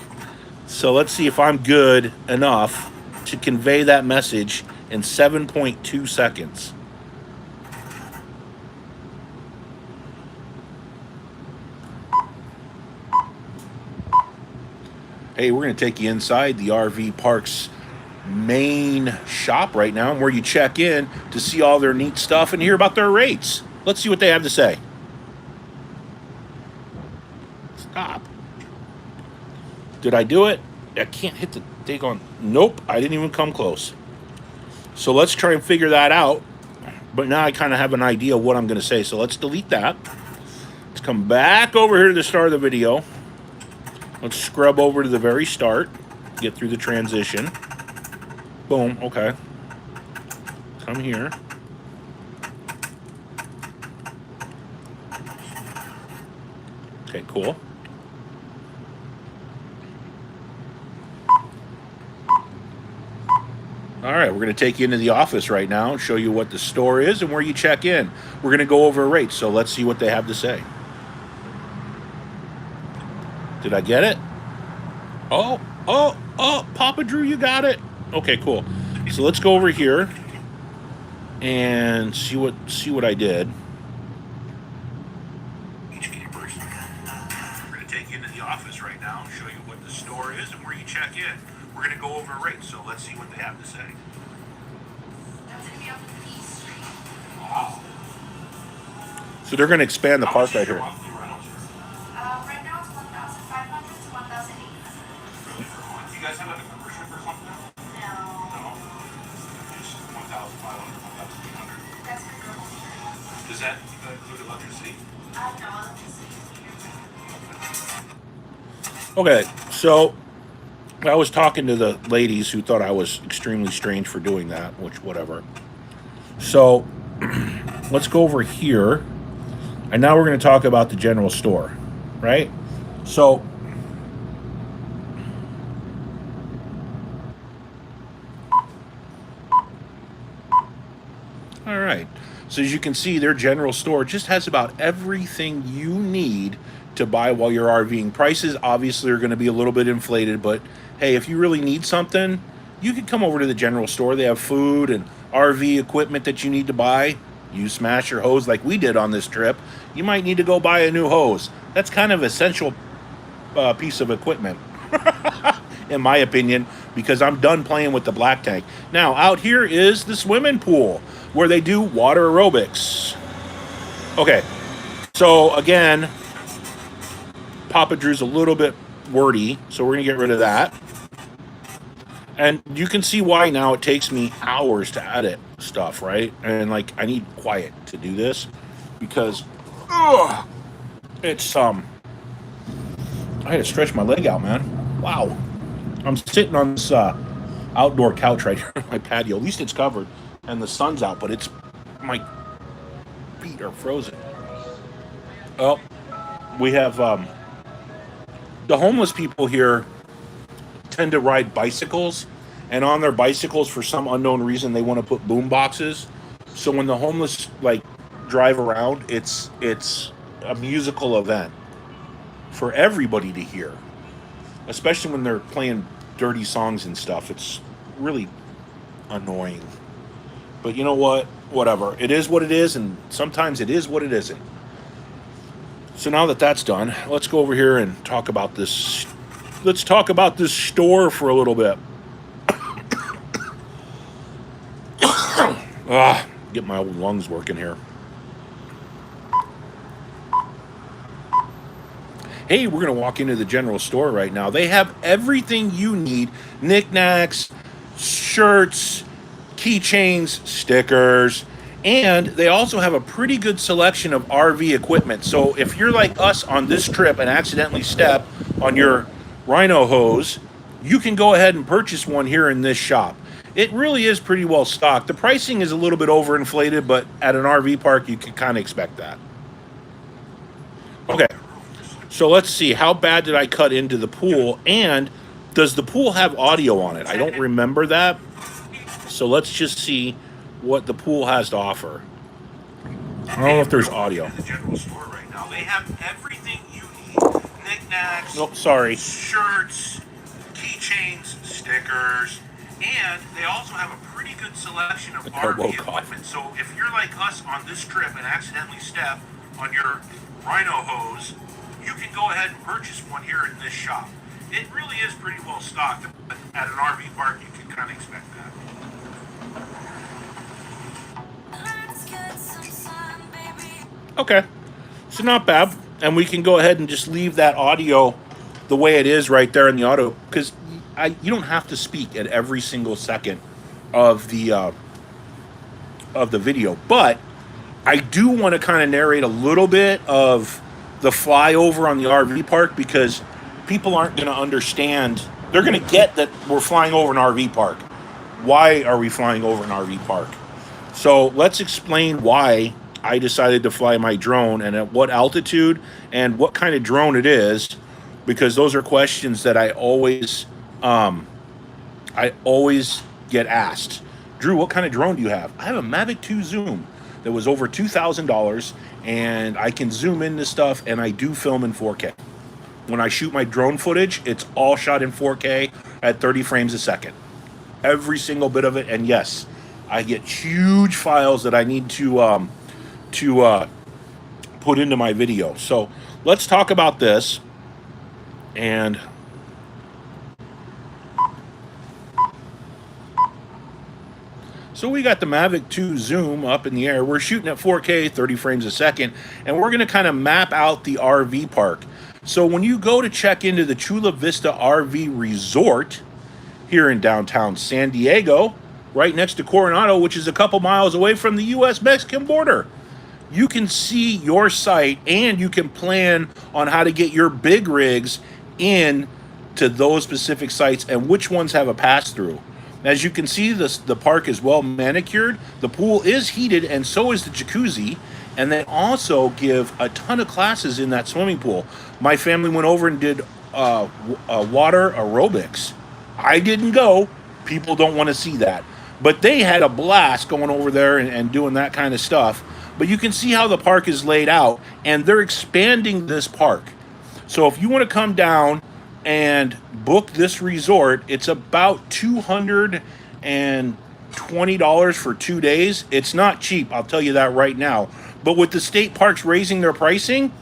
Speaker 1: So let's see if I'm good enough to convey that message in 7.2 seconds. Hey, we're going to take you inside the RV Park's main shop right now, and where you check in to see all their neat stuff and hear about their rates. Let's see what they have to say. Stop. Did I do it? I can't hit the daggone. Nope, I didn't even come close. So let's try and figure that out. But now I kind of have an idea of what I'm going to say. So let's delete that. Let's come back over here to the start of the video. Let's scrub over to the very start. Get through the transition. Boom, okay. Come here. Okay, cool. All right, we're going to take you into the office right now and show you what the store is and where you check in. We're going to go over rates, so let's see what they have to say. Did I get it? Oh, Papa Drew, you got it. Okay, cool. So let's go over here and see what I did.
Speaker 2: Beach campers. We're going to take you into the office right now and show you what the store is and where you check in. We're going to go over rates, so let's see what they have to say.
Speaker 3: That's gonna be up P Street.
Speaker 2: Wow.
Speaker 1: So they're going to expand the
Speaker 2: How
Speaker 1: park
Speaker 2: much
Speaker 1: right
Speaker 2: is your
Speaker 1: here.
Speaker 2: monthly rental?
Speaker 3: Right now it's 1,500 to 1,800.
Speaker 2: Really for a month? You guys have like a membership or something?
Speaker 3: No,
Speaker 2: No. Just 1,500, 1,800.
Speaker 3: that's for your home insurance.
Speaker 2: Does that include electricity?
Speaker 3: No, electricity is metered.
Speaker 1: Okay, so I was talking to the ladies who thought I was extremely strange for doing that, which whatever. So let's go over here. And now we're going to talk about the general store, right? So all right. So as you can see, their general store just has about everything you need to buy while you're RVing. Prices obviously are going to be a little bit inflated, but hey, if you really need something, you can come over to the general store. They have food and RV equipment that you need to buy. You smash your hose like we did on this trip, you might need to go buy a new hose. That's kind of essential piece of equipment, in my opinion, because I'm done playing with the black tank. Now, out here is the swimming pool where they do water aerobics. Okay, so again, Papa Drew's a little bit wordy, so we're going to get rid of that. And you can see why now it takes me hours to edit stuff, right? And like I need quiet to do this because it's I had to stretch my leg out, man. Wow. I'm sitting on this outdoor couch right here on my patio. At least it's covered and the sun's out, but it's my feet are frozen. Oh, we have the homeless people here tend to ride bicycles, and on their bicycles, for some unknown reason, they want to put boom boxes. So when the homeless like drive around, it's a musical event for everybody to hear, especially when they're playing dirty songs and stuff. It's really annoying. But you know what? Whatever. It is what it is, and sometimes it is what it isn't. So now that that's done, let's go over here and talk about this. Let's talk about this store for a little bit. Get my old lungs working here. Hey, we're going to walk into the general store right now. They have everything you need. Knickknacks, shirts, keychains, stickers, and they also have a pretty good selection of RV equipment. So if you're like us on this trip and accidentally step on your Rhino hose, you can go ahead and purchase one here in this shop. It really is pretty well stocked. The pricing is a little bit overinflated, but at an RV park, you can kind of expect that. Okay, so let's see. How bad did I cut into the pool? And does the pool have audio on it? I don't remember that. So let's just see what the pool has to offer. I don't know if there's audio.
Speaker 2: In the general store right now, they have everything you need. Knickknacks,
Speaker 1: Oh, sorry.
Speaker 2: shirts, keychains, stickers, and they also have a pretty good selection of
Speaker 1: elbow
Speaker 2: RV
Speaker 1: cough.
Speaker 2: equipment. So if you're like us on this trip and accidentally step on your Rhino hose, you can go ahead and purchase one here in this shop. It really is pretty well stocked, but at an RV park, you can kind of expect that.
Speaker 1: Okay, so not bad. And we can go ahead and just leave that audio the way it is right there in the auto, because you don't have to speak at every single second of the video. But I do want to kind of narrate a little bit of the flyover on the RV park, because people aren't going to understand. They're going to get that we're flying over an RV park. Why are we flying over an RV park? So let's explain why I decided to fly my drone and at what altitude and what kind of drone it is, because those are questions that I always get asked. Drew, what kind of drone do you have? I have a Mavic 2 Zoom that was over $2,000, and I can zoom into stuff, and I do film in 4K. When I shoot my drone footage, it's all shot in 4K at 30 frames a second. Every single bit of it, and yes, I get huge files that I need to put into my video. So let's talk about this. And so we got the Mavic 2 Zoom up in the air. We're shooting at 4K, 30 frames a second, and we're going to kind of map out the RV park. So when you go to check into the Chula Vista RV Resort here in downtown San Diego, right next to Coronado, which is a couple miles away from the U.S.-Mexican border, you can see your site and you can plan on how to get your big rigs in to those specific sites and which ones have a pass-through. As you can see, the park is well manicured. The pool is heated, and so is the jacuzzi. And they also give a ton of classes in that swimming pool. My family went over and did water aerobics. I didn't go. People don't want to see that. But they had a blast going over there and doing that kind of stuff. But you can see how the park is laid out, and they're expanding this park. So if you want to come down and book this resort, it's about $220 for 2 days. It's not cheap, I'll tell you that right now. But with the state parks raising their pricing,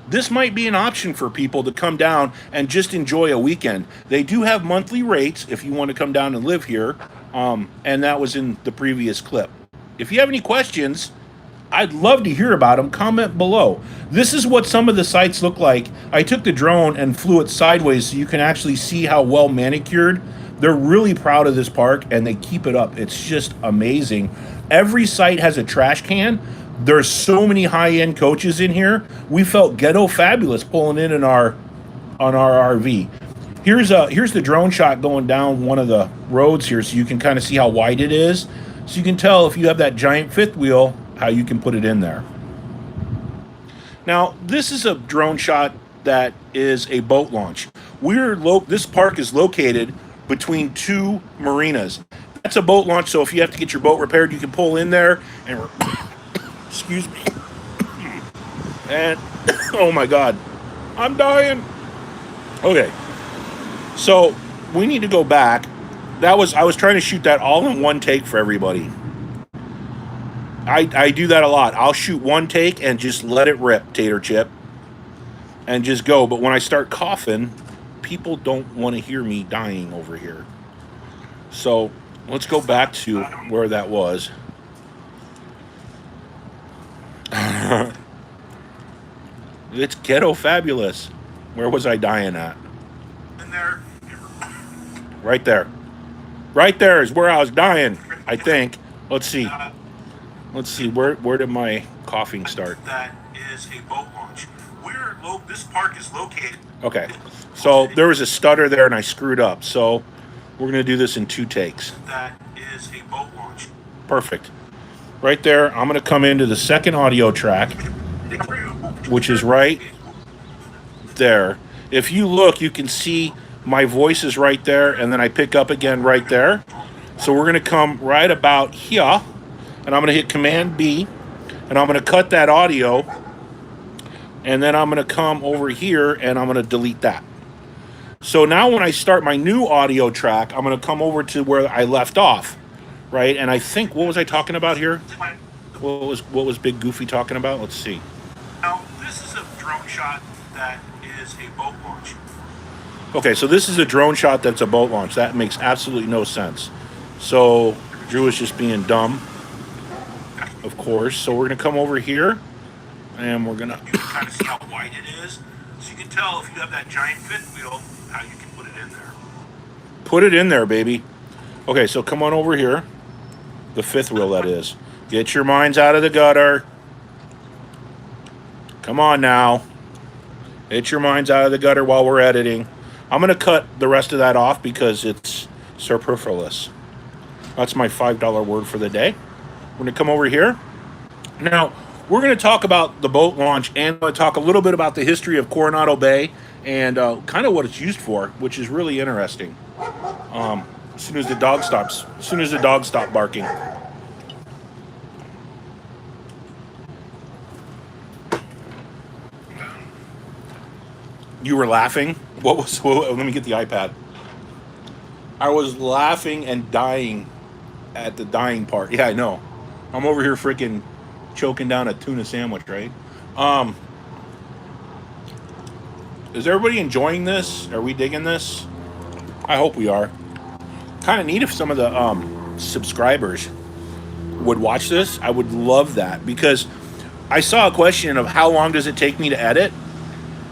Speaker 1: this might be an option for people to come down and just enjoy a weekend. They do have monthly rates if you want to come down and live here, and that was in the previous clip. If you have any questions, I'd love to hear about them. Comment below. This is what some of the sites look like. I took the drone and flew it sideways so you can actually see how well manicured They're really proud of this park, and they keep it up. It's just amazing. Every site has a trash can. There's so many high-end coaches in here. We felt ghetto fabulous pulling in our RV. Here's the drone shot going down one of the roads here, so you can kind of see how wide it is. So you can tell if you have that giant fifth wheel, how you can put it in there. Now, this is a drone shot that is a boat launch. This park is located between two marinas. That's a boat launch, so if you have to get your boat repaired, you can pull in there and excuse me. And oh my God, I'm dying. Okay, so we need to go back. I was trying to shoot that all in one take for everybody. I do that a lot. I'll shoot one take and just let it rip, tater chip, and just go. But when I start coughing, people don't want to hear me dying over here. So let's go back to where that was. It's ghetto fabulous. Where was I dying at?
Speaker 2: In there.
Speaker 1: Right there. Right there is where I was dying, I think. Let's see. Let's see. Where did my coughing start?
Speaker 2: That is a boat launch. This park is located.
Speaker 1: Okay. So there was a stutter there, and I screwed up. So we're going to do this in 2 takes.
Speaker 2: That is a boat launch.
Speaker 1: Perfect. Right there, I'm going to come into the second audio track, which is right there. If you look, you can see my voice is right there, and then I pick up again right there. So we're going to come right about here, and I'm going to hit Command B, and I'm going to cut that audio, and then I'm going to come over here, and I'm going to delete that. So now when I start my new audio track, I'm going to come over to where I left off, right? And I think, what was I talking about here? What was Big Goofy talking about? Let's see.
Speaker 2: Now, this is a drone shot that is a boat launch.
Speaker 1: Okay, so this is a drone shot that's a boat launch. That makes absolutely no sense. So Drew is just being dumb, of course. So we're going to come over here, and we're going to...
Speaker 2: You can kind of see how wide it is. So you can tell if you have that giant fifth wheel, how you can put it in there.
Speaker 1: Put it in there, baby. Okay, so come on over here. The fifth wheel, that is. Get your minds out of the gutter. Come on now. Get your minds out of the gutter while we're editing. I'm going to cut the rest of that off because it's superfluous. That's my $5 word for the day. We're going to come over here. Now, we're going to talk about the boat launch, and I'm going to talk a little bit about the history of Coronado Bay and kind of what it's used for, which is really interesting. As soon as the dog stops barking. You were laughing? Let me get the iPad. I was laughing and dying at the dying part. Yeah, I know. I'm over here freaking choking down a tuna sandwich, right? Is everybody enjoying this? Are we digging this? I hope we are. Kind of neat if some of the subscribers would watch this. I would love that, because I saw a question of how long does it take me to edit.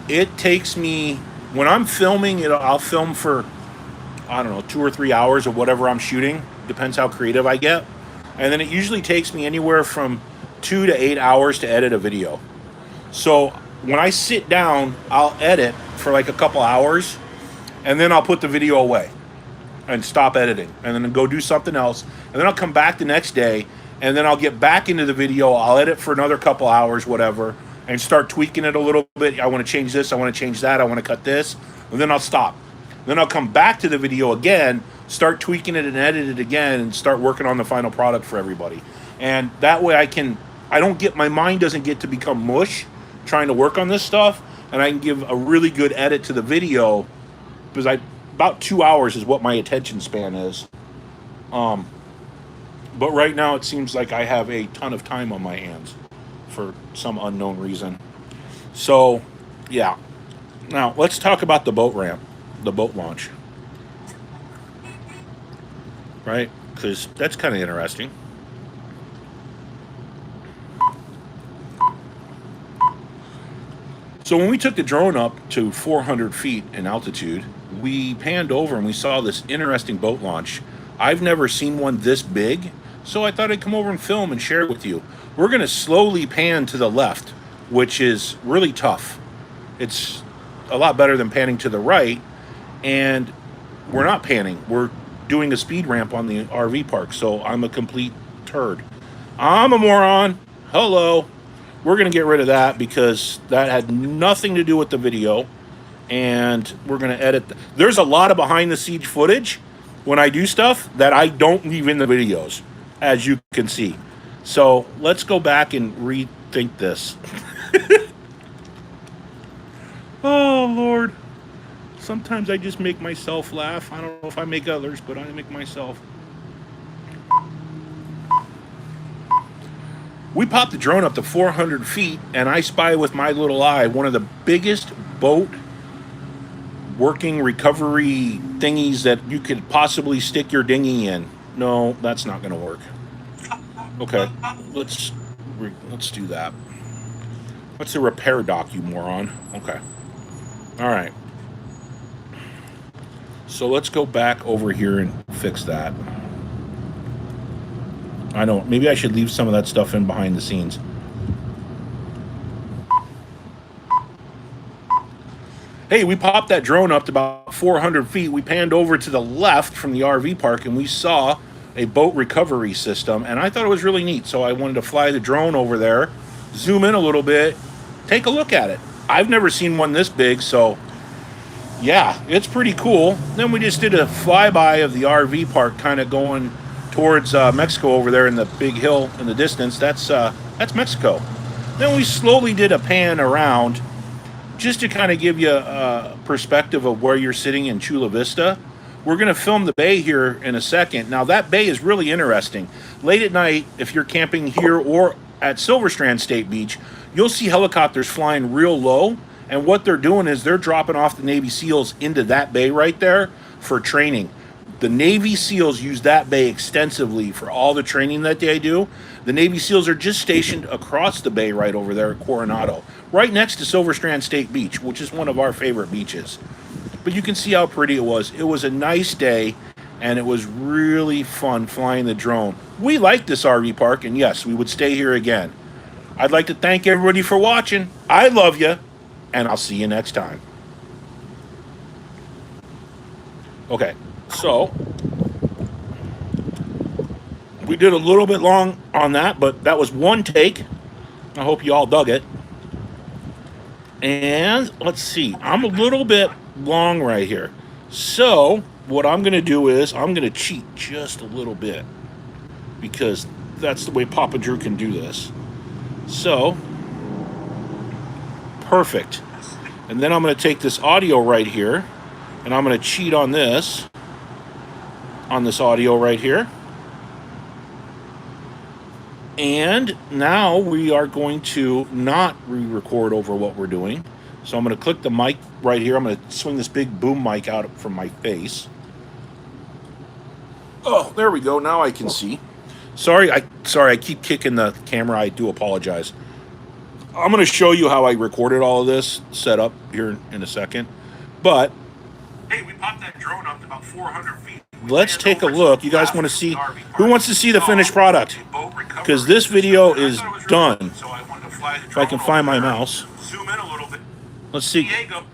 Speaker 1: It takes me, when I'm filming, I'll film for, I don't know, 2 or 3 hours of whatever I'm shooting. Depends how creative I get. And then it usually takes me anywhere from 2 to 8 hours to edit a video. So when I sit down, I'll edit for like a couple hours, and then I'll put the video away and stop editing, and then go do something else. And then I'll come back the next day, and then I'll get back into the video. I'll edit for another couple hours, whatever, and start tweaking it a little bit. I want to change this, I want to change that, I want to cut this, and then I'll stop. Then I'll come back to the video again, start tweaking it and edit it again, and start working on the final product for everybody. And that way my mind doesn't get to become mush trying to work on this stuff, and I can give a really good edit to the video, because about 2 hours is what my attention span is. But right now it seems like I have a ton of time on my hands for some unknown reason. So, yeah. Now, let's talk about the boat ramp, the boat launch. Right? Because that's kind of interesting. So when we took the drone up to 400 feet in altitude, we panned over and we saw this interesting boat launch. I've never seen one this big, so I thought I'd come over and film and share it with you. We're going to slowly pan to the left, which is really tough. It's a lot better than panning to the right, and we're not panning. We're doing a speed ramp on the RV park, so I'm a complete turd. I'm a moron. Hello. We're going to get rid of that because that had nothing to do with the video, and we're going to edit. There's a lot of behind the scenes footage when I do stuff that I don't leave in the videos, as you can see. So let's go back and rethink this. Oh, Lord. Sometimes I just make myself laugh. I don't know if I make others, but I make myself. We popped the drone up to 400 feet, and I spy with my little eye one of the biggest boat working recovery thingies that you could possibly stick your dinghy in. No, that's not going to work. Okay, let's do that. What's the repair dock, you moron? Okay. All right. So let's go back over here and fix that. I know, maybe I should leave some of that stuff in behind the scenes. Hey, we popped that drone up to about 400 feet. We panned over to the left from the RV park, and we saw a boat recovery system, and I thought it was really neat. So I wanted to fly the drone over there, zoom in a little bit, take a look at it. I've never seen one this big, so yeah, it's pretty cool. Then we just did a flyby of the RV park, kind of going towards Mexico over there in the big hill in the distance. That's Mexico. Then we slowly did a pan around just to kind of give you a perspective of where you're sitting in Chula Vista. We're going to film the bay here in a second. Now, that bay is really interesting. Late at night, if you're camping here or at Silver Strand State Beach, you'll see helicopters flying real low. And what they're doing is they're dropping off the Navy SEALs into that bay right there for training. The Navy SEALs use that bay extensively for all the training that they do. The Navy SEALs are just stationed across the bay right over there at Coronado, right next to Silver Strand State Beach, which is one of our favorite beaches. But you can see how pretty it was. It was a nice day, and it was really fun flying the drone. We like this RV park, and yes, we would stay here again. I'd like to thank everybody for watching. I love you, and I'll see you next time. Okay. So, we did a little bit long on that, but that was one take. I hope you all dug it. And let's see, I'm a little bit long right here. So, what I'm going to do is I'm going to cheat just a little bit because that's the way Papa Drew can do this. So, perfect. And then I'm going to take this audio right here and I'm going to cheat on this audio right here. And now we are going to not re-record over what we're doing. So I'm going to click the mic right here. I'm going to swing this big boom mic out from my face. Oh, there we go. Now I can see. Sorry, I keep kicking the camera. I do apologize. I'm going to show you how I recorded all of this set up here in a second. But
Speaker 2: Hey, we popped that drone up to about 400 feet.
Speaker 1: let's take a look. You guys want to see, who wants to see the finished product? Because this video is done. If I can find my mouse.
Speaker 2: Zoom in a little bit.
Speaker 1: Let's see.
Speaker 2: Diego.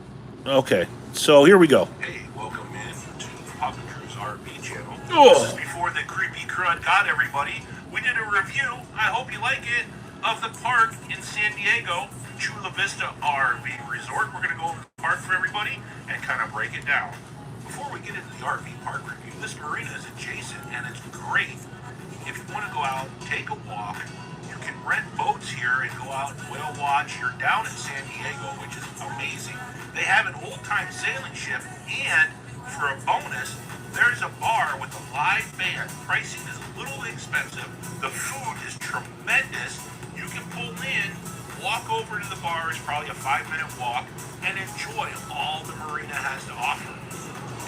Speaker 1: Okay, so here we go.
Speaker 2: Hey, welcome in to Papa Drew's RV channel.
Speaker 1: Oh.
Speaker 2: This is before the creepy crud got everybody. We did a review, I hope you like it, of the park in San Diego, Chula Vista RV Resort. We're going to go over the park for everybody and kind of break it down. Before we get into the RV park review, this marina is adjacent and it's great. If you want to go out, take a walk, you can rent boats here and go out and whale watch. You're down in San Diego, which is amazing. They have an old-time sailing ship, and for a bonus, there's a bar with a live band. Pricing is a little expensive. The food is tremendous. You can pull in, walk over to the bar, it's probably a 5-minute walk, and enjoy all the marina has to offer.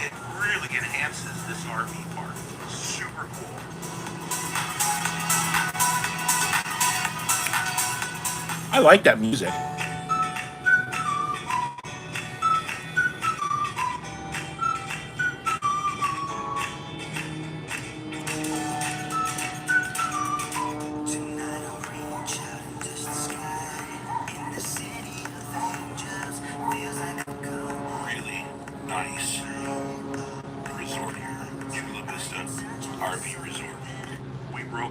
Speaker 2: It really enhances this RV park. Super cool.
Speaker 1: I like that music.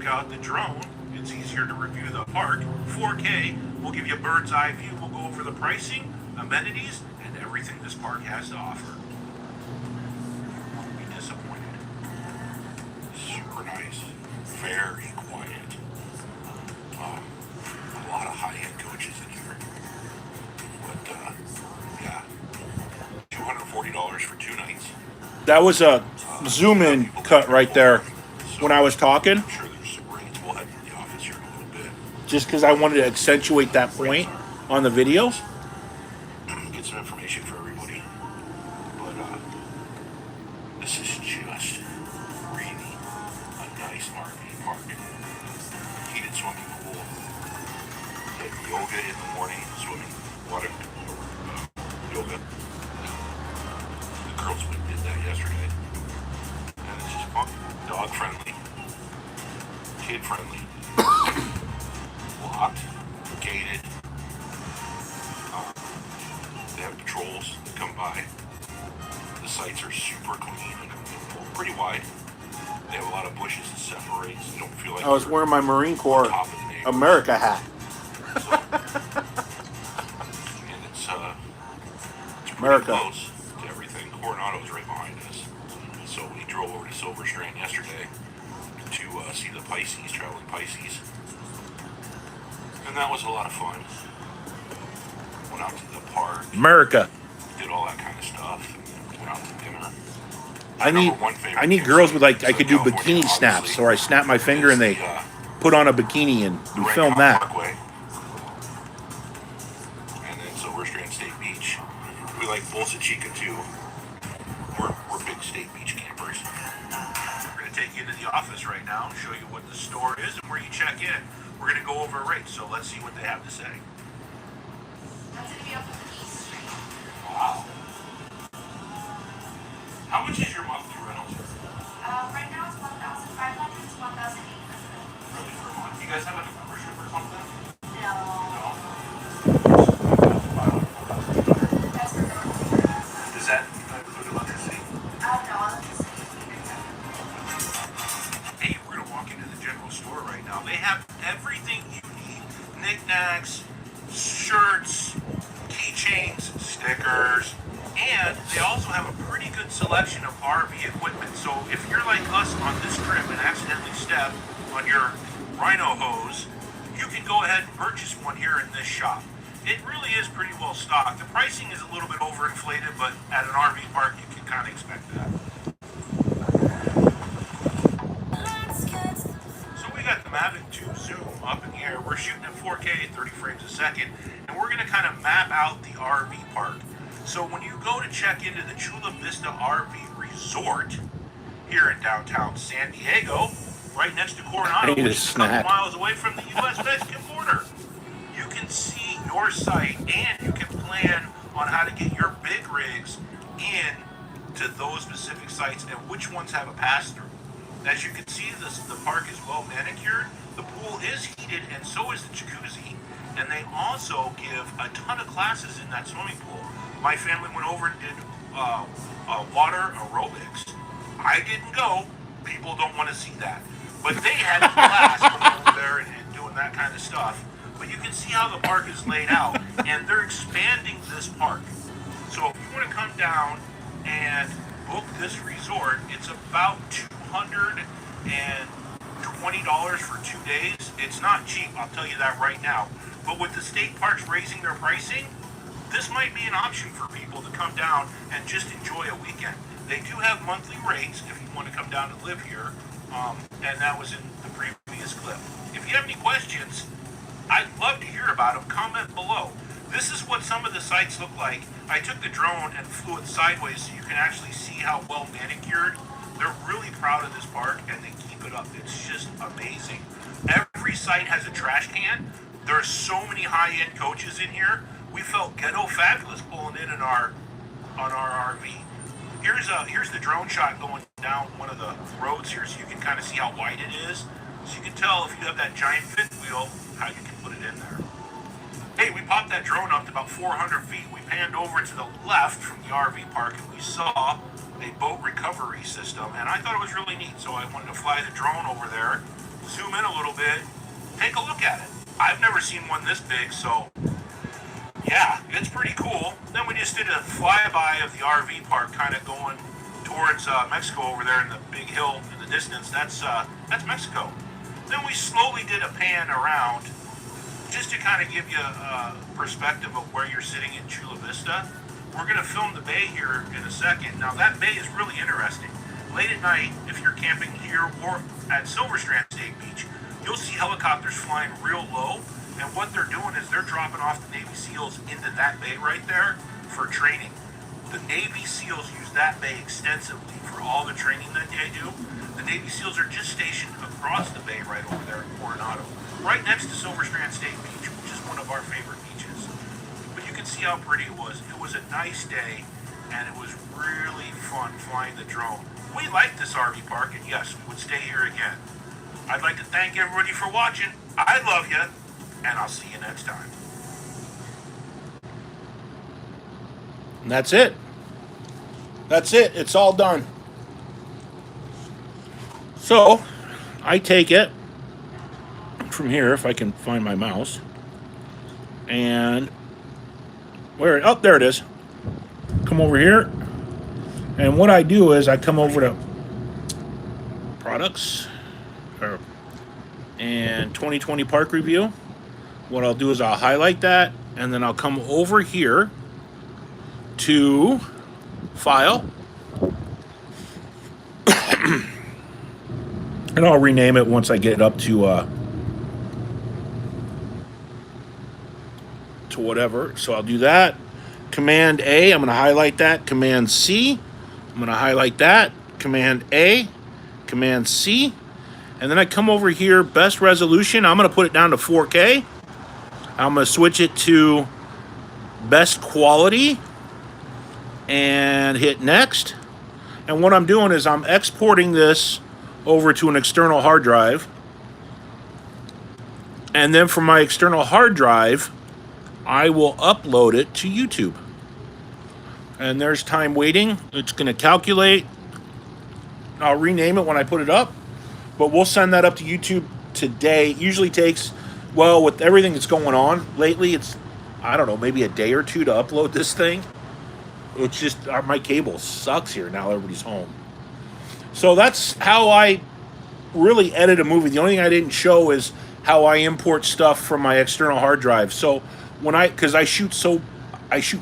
Speaker 2: out the drone. It's easier to review the park. 4K, we'll give you a bird's eye view. We'll go over the pricing, amenities, and everything this park has to offer. Won't be disappointed. Super nice. Very quiet. A lot of high-end coaches in here. But, yeah. $240 for 2 nights.
Speaker 1: That was a zoom in cut right there when I was talking,
Speaker 2: I'm sure there's some rates. We'll head to the office here in a little bit.
Speaker 1: just because I wanted to accentuate that point on the videos.
Speaker 2: Get some information for everybody. But this is just really a nice RV park. Heated swimming pool. Get yoga in the morning, swimming, water, yoga. The girls did that yesterday. And it's just fun. Dog friendly. Kid friendly. Locked. Gated. They have patrols that come by. The sites are super clean and pretty wide. They have a lot of bushes that separate, so you don't feel like
Speaker 1: I was
Speaker 2: you're
Speaker 1: wearing my Marine Corps
Speaker 2: on top of the neighbors.
Speaker 1: America hat.
Speaker 2: So, and it's pretty
Speaker 1: America.
Speaker 2: close to everything. Coronado's right behind us. So we drove over to Silver Strand yesterday to see the Pisces, traveling Pisces. And that was a lot of fun. Went out to the park,
Speaker 1: America.
Speaker 2: did all that kind of stuff, and went out to dinner.
Speaker 1: I need girls with like I could do bikini snaps, or I snap my finger and they put on a bikini and we film that.
Speaker 2: Parkway. And then Silver Strand State Beach. We like Bolsa Chica too. We're big State Beach campers. We're going to take you into the office right now and show you what the store is and where you check in. We're going to go over rates, so let's see what they have to say.
Speaker 3: That's gonna be up on East Street.
Speaker 2: Wow. How much is your monthly rental?
Speaker 3: Right now it's 1,500 to 1,800.
Speaker 2: Really per month? You guys have a membership or something?
Speaker 3: No.
Speaker 2: No.
Speaker 3: That's for girls.
Speaker 2: Does that include electricity?
Speaker 3: No, electricity.
Speaker 2: Hey, we're gonna walk into the general store right now. They have everything you need: knickknacks, shirts, keychains, stickers, and they also have a pretty good selection of RV equipment. So if you're like us on this trip and accidentally step on your Rhino hose, you can go ahead and purchase one here in this shop. It really is pretty well stocked. The pricing is a little bit overinflated, but at an RV park you can kind of expect that. So we got the Mavic 2 zoom up in the air. We're shooting at 4K, 30 frames a second, and we're going to kind of map out the RV park. So when you go to check into the Chula Vista RV Resort here in downtown San Diego, right next to Coronado,
Speaker 1: I need a
Speaker 2: which is a couple
Speaker 1: snack.
Speaker 2: miles away from the U.S.-Mexican border, you can see your site and you can plan on how to get your big rigs in to those specific sites and which ones have a pass-through. As you can see, the park is well manicured. The pool is heated, and so is the jacuzzi. And they also give a ton of classes in that swimming pool. My family went over and did water aerobics. I didn't go. People don't want to see that. But they had a class going over there and doing that kind of stuff. But you can see how the park is laid out, and they're expanding this park. So if you want to come down and book this resort, it's about $220 for 2 days. It's not cheap, I'll tell you that right now. But with the state parks raising their pricing, this might be an option for people to come down and just enjoy a weekend. They do have monthly rates if you want to come down and live here, and that was in the previous clip. If you have any questions, I'd love to hear about them. Comment below. This is what some of the sites look like. I took the drone and flew it sideways so you can actually see how well manicured. They're really proud of this park, and they keep it up. It's just amazing. Every site has a trash can. There are so many high-end coaches in here. We felt ghetto fabulous pulling in our RV. Here's the drone shot going down one of the roads here, so you can kind of see how wide it is. So you can tell if you have that giant fifth wheel how you can put it in there. Hey, we popped that drone up to about 400 feet. We panned over to the left from the RV park, and we saw a boat recovery system, and I thought it was really neat, so I wanted to fly the drone over there zoom in a little bit, take a look at it. I've never seen one this big, so yeah, it's pretty cool. Then we just did a flyby of the RV park, kind of going towards Mexico over there in the big hill in the distance. That's Mexico. Then we slowly did a pan around, just to kind of give you a perspective of where you're sitting in Chula Vista. We're going to film the bay here in a second. Now that bay is really interesting. Late at night, if you're camping here or at Silver Strand State Beach, you'll see helicopters flying real low, and what they're doing is they're dropping off the Navy SEALs into that bay right there for training. The Navy SEALs use that bay extensively for all the training that they do. The Navy SEALs are just stationed across the bay right over there in Coronado, right next to Silver Strand State Beach, which is one of our favorite beaches. But you can see how pretty it was. It was a nice day, and it was really fun flying the drone. We like this RV park, and yes, we would stay here again. I'd like to thank everybody for watching. I love you, and I'll see you next time.
Speaker 1: And that's it. That's it. It's all done. So, I take it from here, if I can find my mouse. And where? Oh, there it is. Come over here. And what I do is I come over to products and 2020 park review. What I'll do is I'll highlight that, and then I'll come over here to file, and I'll rename it once I get it up to whatever. So I'll do that. Command A, I'm going to highlight that. Command C, I'm going to highlight that. Command A, Command C, and then I come over here, best resolution. I'm going to put it down to 4K. I'm going to switch it to best quality and hit next. And what I'm doing is I'm exporting this over to an external hard drive. And then from my external hard drive, I will upload it to YouTube. And there's time waiting. It's going to calculate. I'll rename it when I put it up. But we'll send that up to YouTube today. It usually takes, well, with everything that's going on lately, it's, I don't know, maybe a day or two to upload this thing. It's just, my cable sucks here now everybody's home. So that's how I really edit a movie. The only thing I didn't show is how I import stuff from my external hard drive. So when because I shoot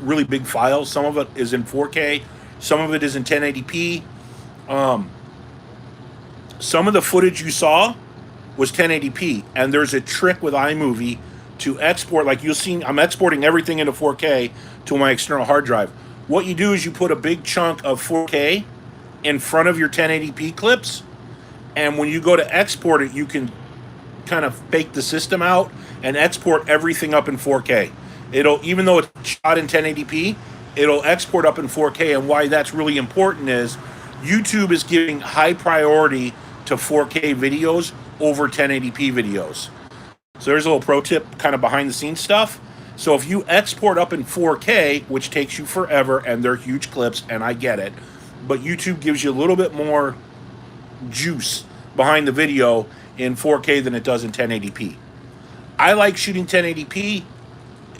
Speaker 1: really big files. Some of it is in 4K. Some of it is in 1080p. Some of the footage you saw was 1080p. And there's a trick with iMovie to export. Like you'll see, I'm exporting everything into 4K to my external hard drive. What you do is you put a big chunk of 4K in front of your 1080p clips. And when you go to export it, you can kind of fake the system out and export everything up in 4K. It'll, even though it's shot in 1080p, it'll export up in 4K. And why that's really important is YouTube is giving high priority to 4K videos over 1080p videos. So there's a little pro tip, kind of behind the scenes stuff. So if you export up in 4K, which takes you forever, and they're huge clips, and I get it, but YouTube gives you a little bit more juice behind the video in 4K than it does in 1080p. I like shooting 1080p.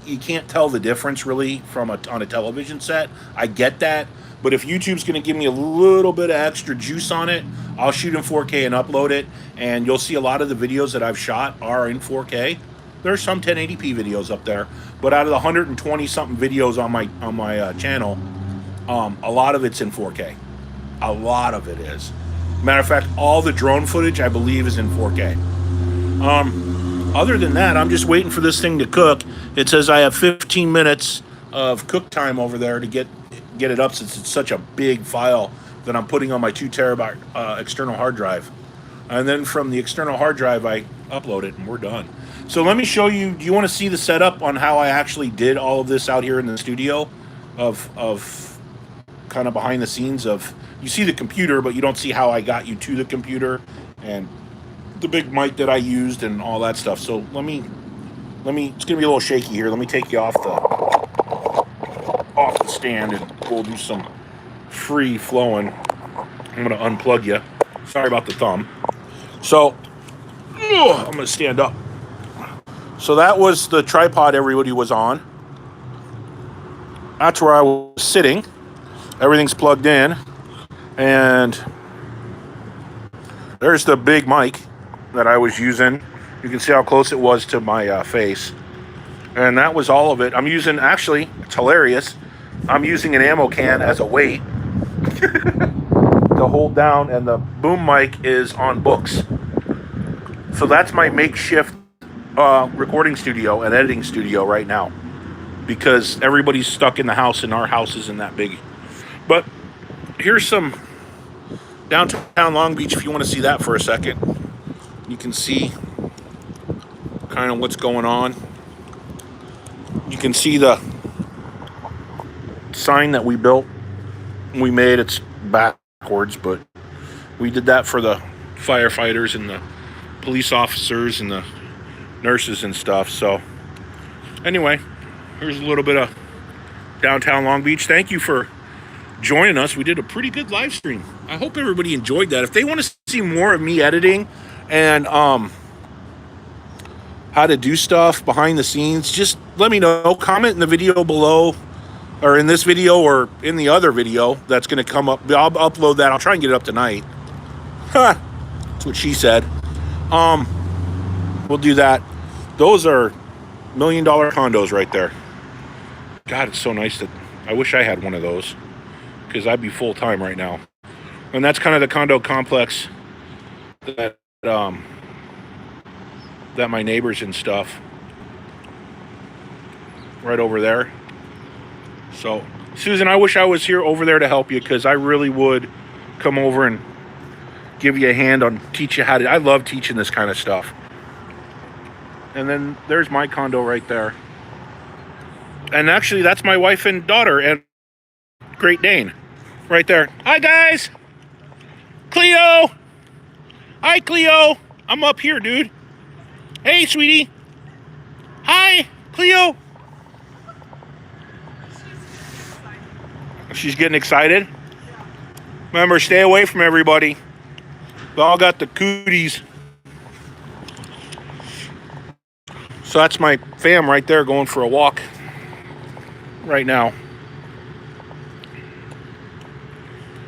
Speaker 1: You can't tell the difference really from on a television set. I get that. But if YouTube's going to give me a little bit of extra juice on it, I'll shoot in 4K and upload it. And you'll see a lot of the videos that I've shot are in 4K. There's some 1080p videos up there. But out of the 120-something videos on my channel, a lot of it's in 4K. A lot of it is. Matter of fact, all the drone footage, I believe, is in 4K. Other than that, I'm just waiting for this thing to cook. It says I have 15 minutes of cook time over there to get it up, since it's such a big file that I'm putting on my 2 terabyte external hard drive. And then from the external hard drive, I upload it, and we're done. So let me show you. Do you want to see the setup on how I actually did all of this out here in the studio, of kind of behind the scenes of, you see the computer, but you don't see how I got you to the computer and the big mic that I used and all that stuff. So let me, it's going to be a little shaky here. Let me take you off the stand, and we'll do some free flowing. I'm going to unplug you. Sorry about the thumb. So I'm gonna stand up. So that was the tripod everybody was on. That's where I was sitting. Everything's plugged in. And there's the big mic that I was using. You can see how close it was to my face. And that was all of it. I'm using, actually, it's hilarious. I'm using an ammo can as a weight to hold down, and the boom mic is on books. So that's my makeshift recording studio and editing studio right now, because everybody's stuck in the house and our house isn't that big. But here's some downtown Long Beach if you want to see that for a second. You can see kind of what's going on. You can see the sign that we built. We made, it's backwards, but we did that for the firefighters and the police officers and the nurses and stuff. So anyway, here's a little bit of downtown Long Beach. Thank you for joining us. We did a pretty good live stream. I hope everybody enjoyed that. If they want to see more of me editing and how to do stuff behind the scenes, just let me know. Comment in the video below, or in this video, or in the other video that's going to come up. I'll upload that. I'll try and get it up tonight. That's what she said. We'll do that. Those are $1 million condos right there. God, it's so nice that I wish I had one of those, because I'd be full time right now. And that's kind of the condo complex that that my neighbors and stuff right over there. So Susan, I wish I was here over there to help you, because I really would come over and give you a hand on teach you how to. I love teaching this kind of stuff. And then there's my condo right there. And actually that's my wife and daughter and Great Dane right there. Hi guys. Cleo. Hi Cleo. I'm up here, dude. Hey sweetie. Hi Cleo. She's getting excited. Remember, stay away from everybody. They all got the cooties. So that's my fam right there going for a walk right now.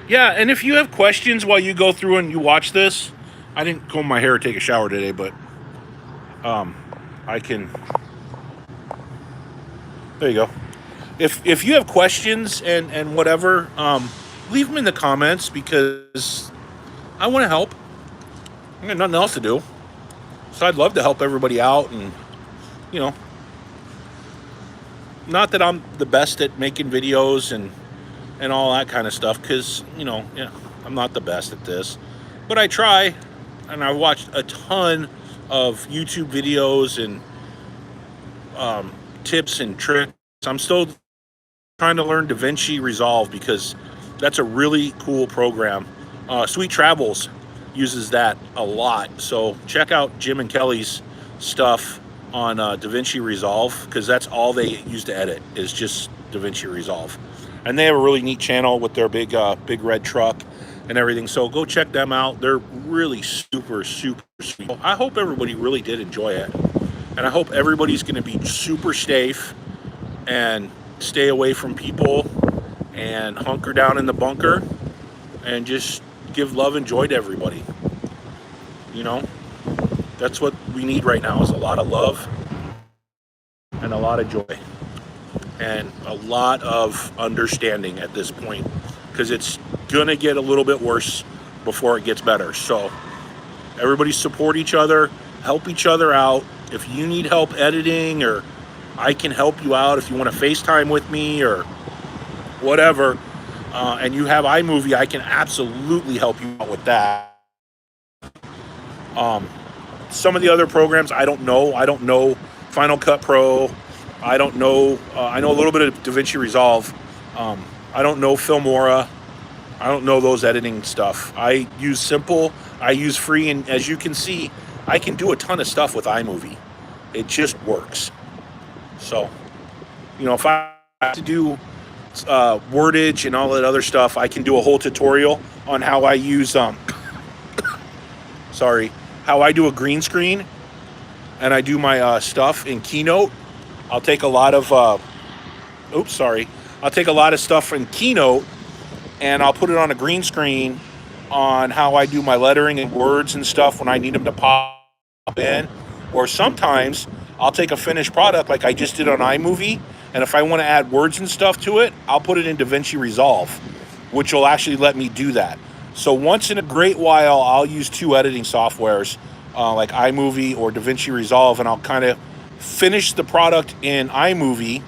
Speaker 1: Yeah, and if you have questions while you go through and you watch this, I didn't comb my hair or take a shower today, but I can. There you go. If you have questions and whatever, leave them in the comments, because I want to help. I got nothing else to do, so I'd love to help everybody out. And you know, not that I'm the best at making videos and all that kind of stuff, because you know, yeah, I'm not the best at this, but I try. And I watched a ton of YouTube videos and tips and tricks. I'm still trying to learn DaVinci Resolve, because that's a really cool program. Sweet Travels uses that a lot, so check out Jim and Kelly's stuff on DaVinci Resolve, because that's all they use to edit, is just DaVinci Resolve. And they have a really neat channel with their big red truck and everything, so go check them out. They're really super sweet. I hope everybody really did enjoy it, and I hope everybody's going to be super safe and stay away from people and hunker down in the bunker and just give love and joy to everybody. You know, that's what we need right now, is a lot of love and a lot of joy and a lot of understanding at this point, because it's gonna get a little bit worse before it gets better. So everybody support each other, help each other out. If you need help editing, or I can help you out if you want to FaceTime with me or whatever, and you have iMovie, I can absolutely help you out with that. Some of the other programs I don't know. I don't know Final Cut Pro. I don't know. I know a little bit of DaVinci Resolve. I don't know Filmora. I don't know those editing stuff. I use Simple. I use Free, and as you can see, I can do a ton of stuff with iMovie. It just works. So, you know, if I have to do wordage and all that other stuff, I can do a whole tutorial on how I use how I do a green screen and I do my stuff in Keynote. I'll take a lot of I'll take a lot of stuff in Keynote and I'll put it on a green screen on how I do my lettering and words and stuff when I need them to pop in. Or sometimes I'll take a finished product like I just did on iMovie, and if I want to add words and stuff to it, I'll put it in DaVinci Resolve, which will actually let me do that. So once in a great while, I'll use 2 editing softwares like iMovie or DaVinci Resolve, and I'll kind of finish the product in iMovie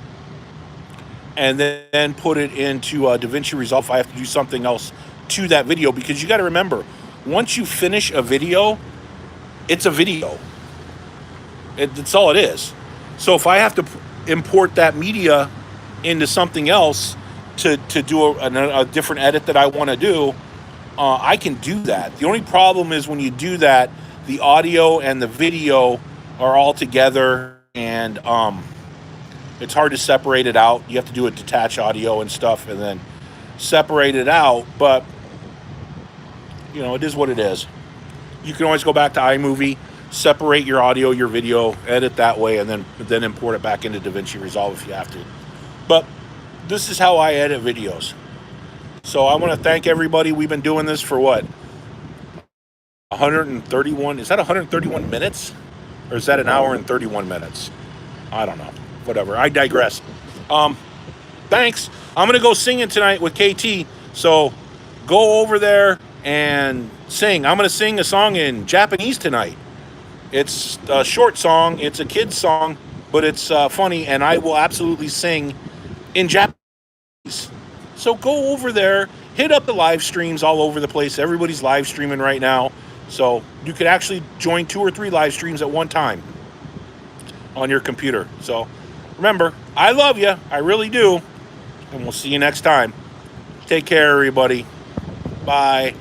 Speaker 1: and then put it into DaVinci Resolve if I have to do something else to that video. Because you got to remember, once you finish a video, it's a video. That's all it is. So if I have to import that media into something else to do a different edit that I want to do, I can do that. The only problem is when you do that, the audio and the video are all together, and it's hard to separate it out. You have to do a detach audio and stuff and then separate it out. But, you know, it is what it is. You can always go back to iMovie, separate your audio, your video, edit that way, and then import it back into DaVinci Resolve if you have to. But this is how I edit videos. So I want to thank everybody. We've been doing this for what? 131, is that 131 minutes? Or is that an hour and 31 minutes? I don't know. Whatever. I digress. Thanks. I'm going to go singing tonight with KT. So go over there and sing. I'm going to sing a song in Japanese tonight. It's a short song. It's a kid's song, but it's funny, and I will absolutely sing in Japanese. So go over there, hit up the live streams all over the place. Everybody's live streaming right now. So you could actually join 2 or 3 live streams at one time on your computer. So remember, I love you. I really do. And we'll see you next time. Take care, everybody. Bye.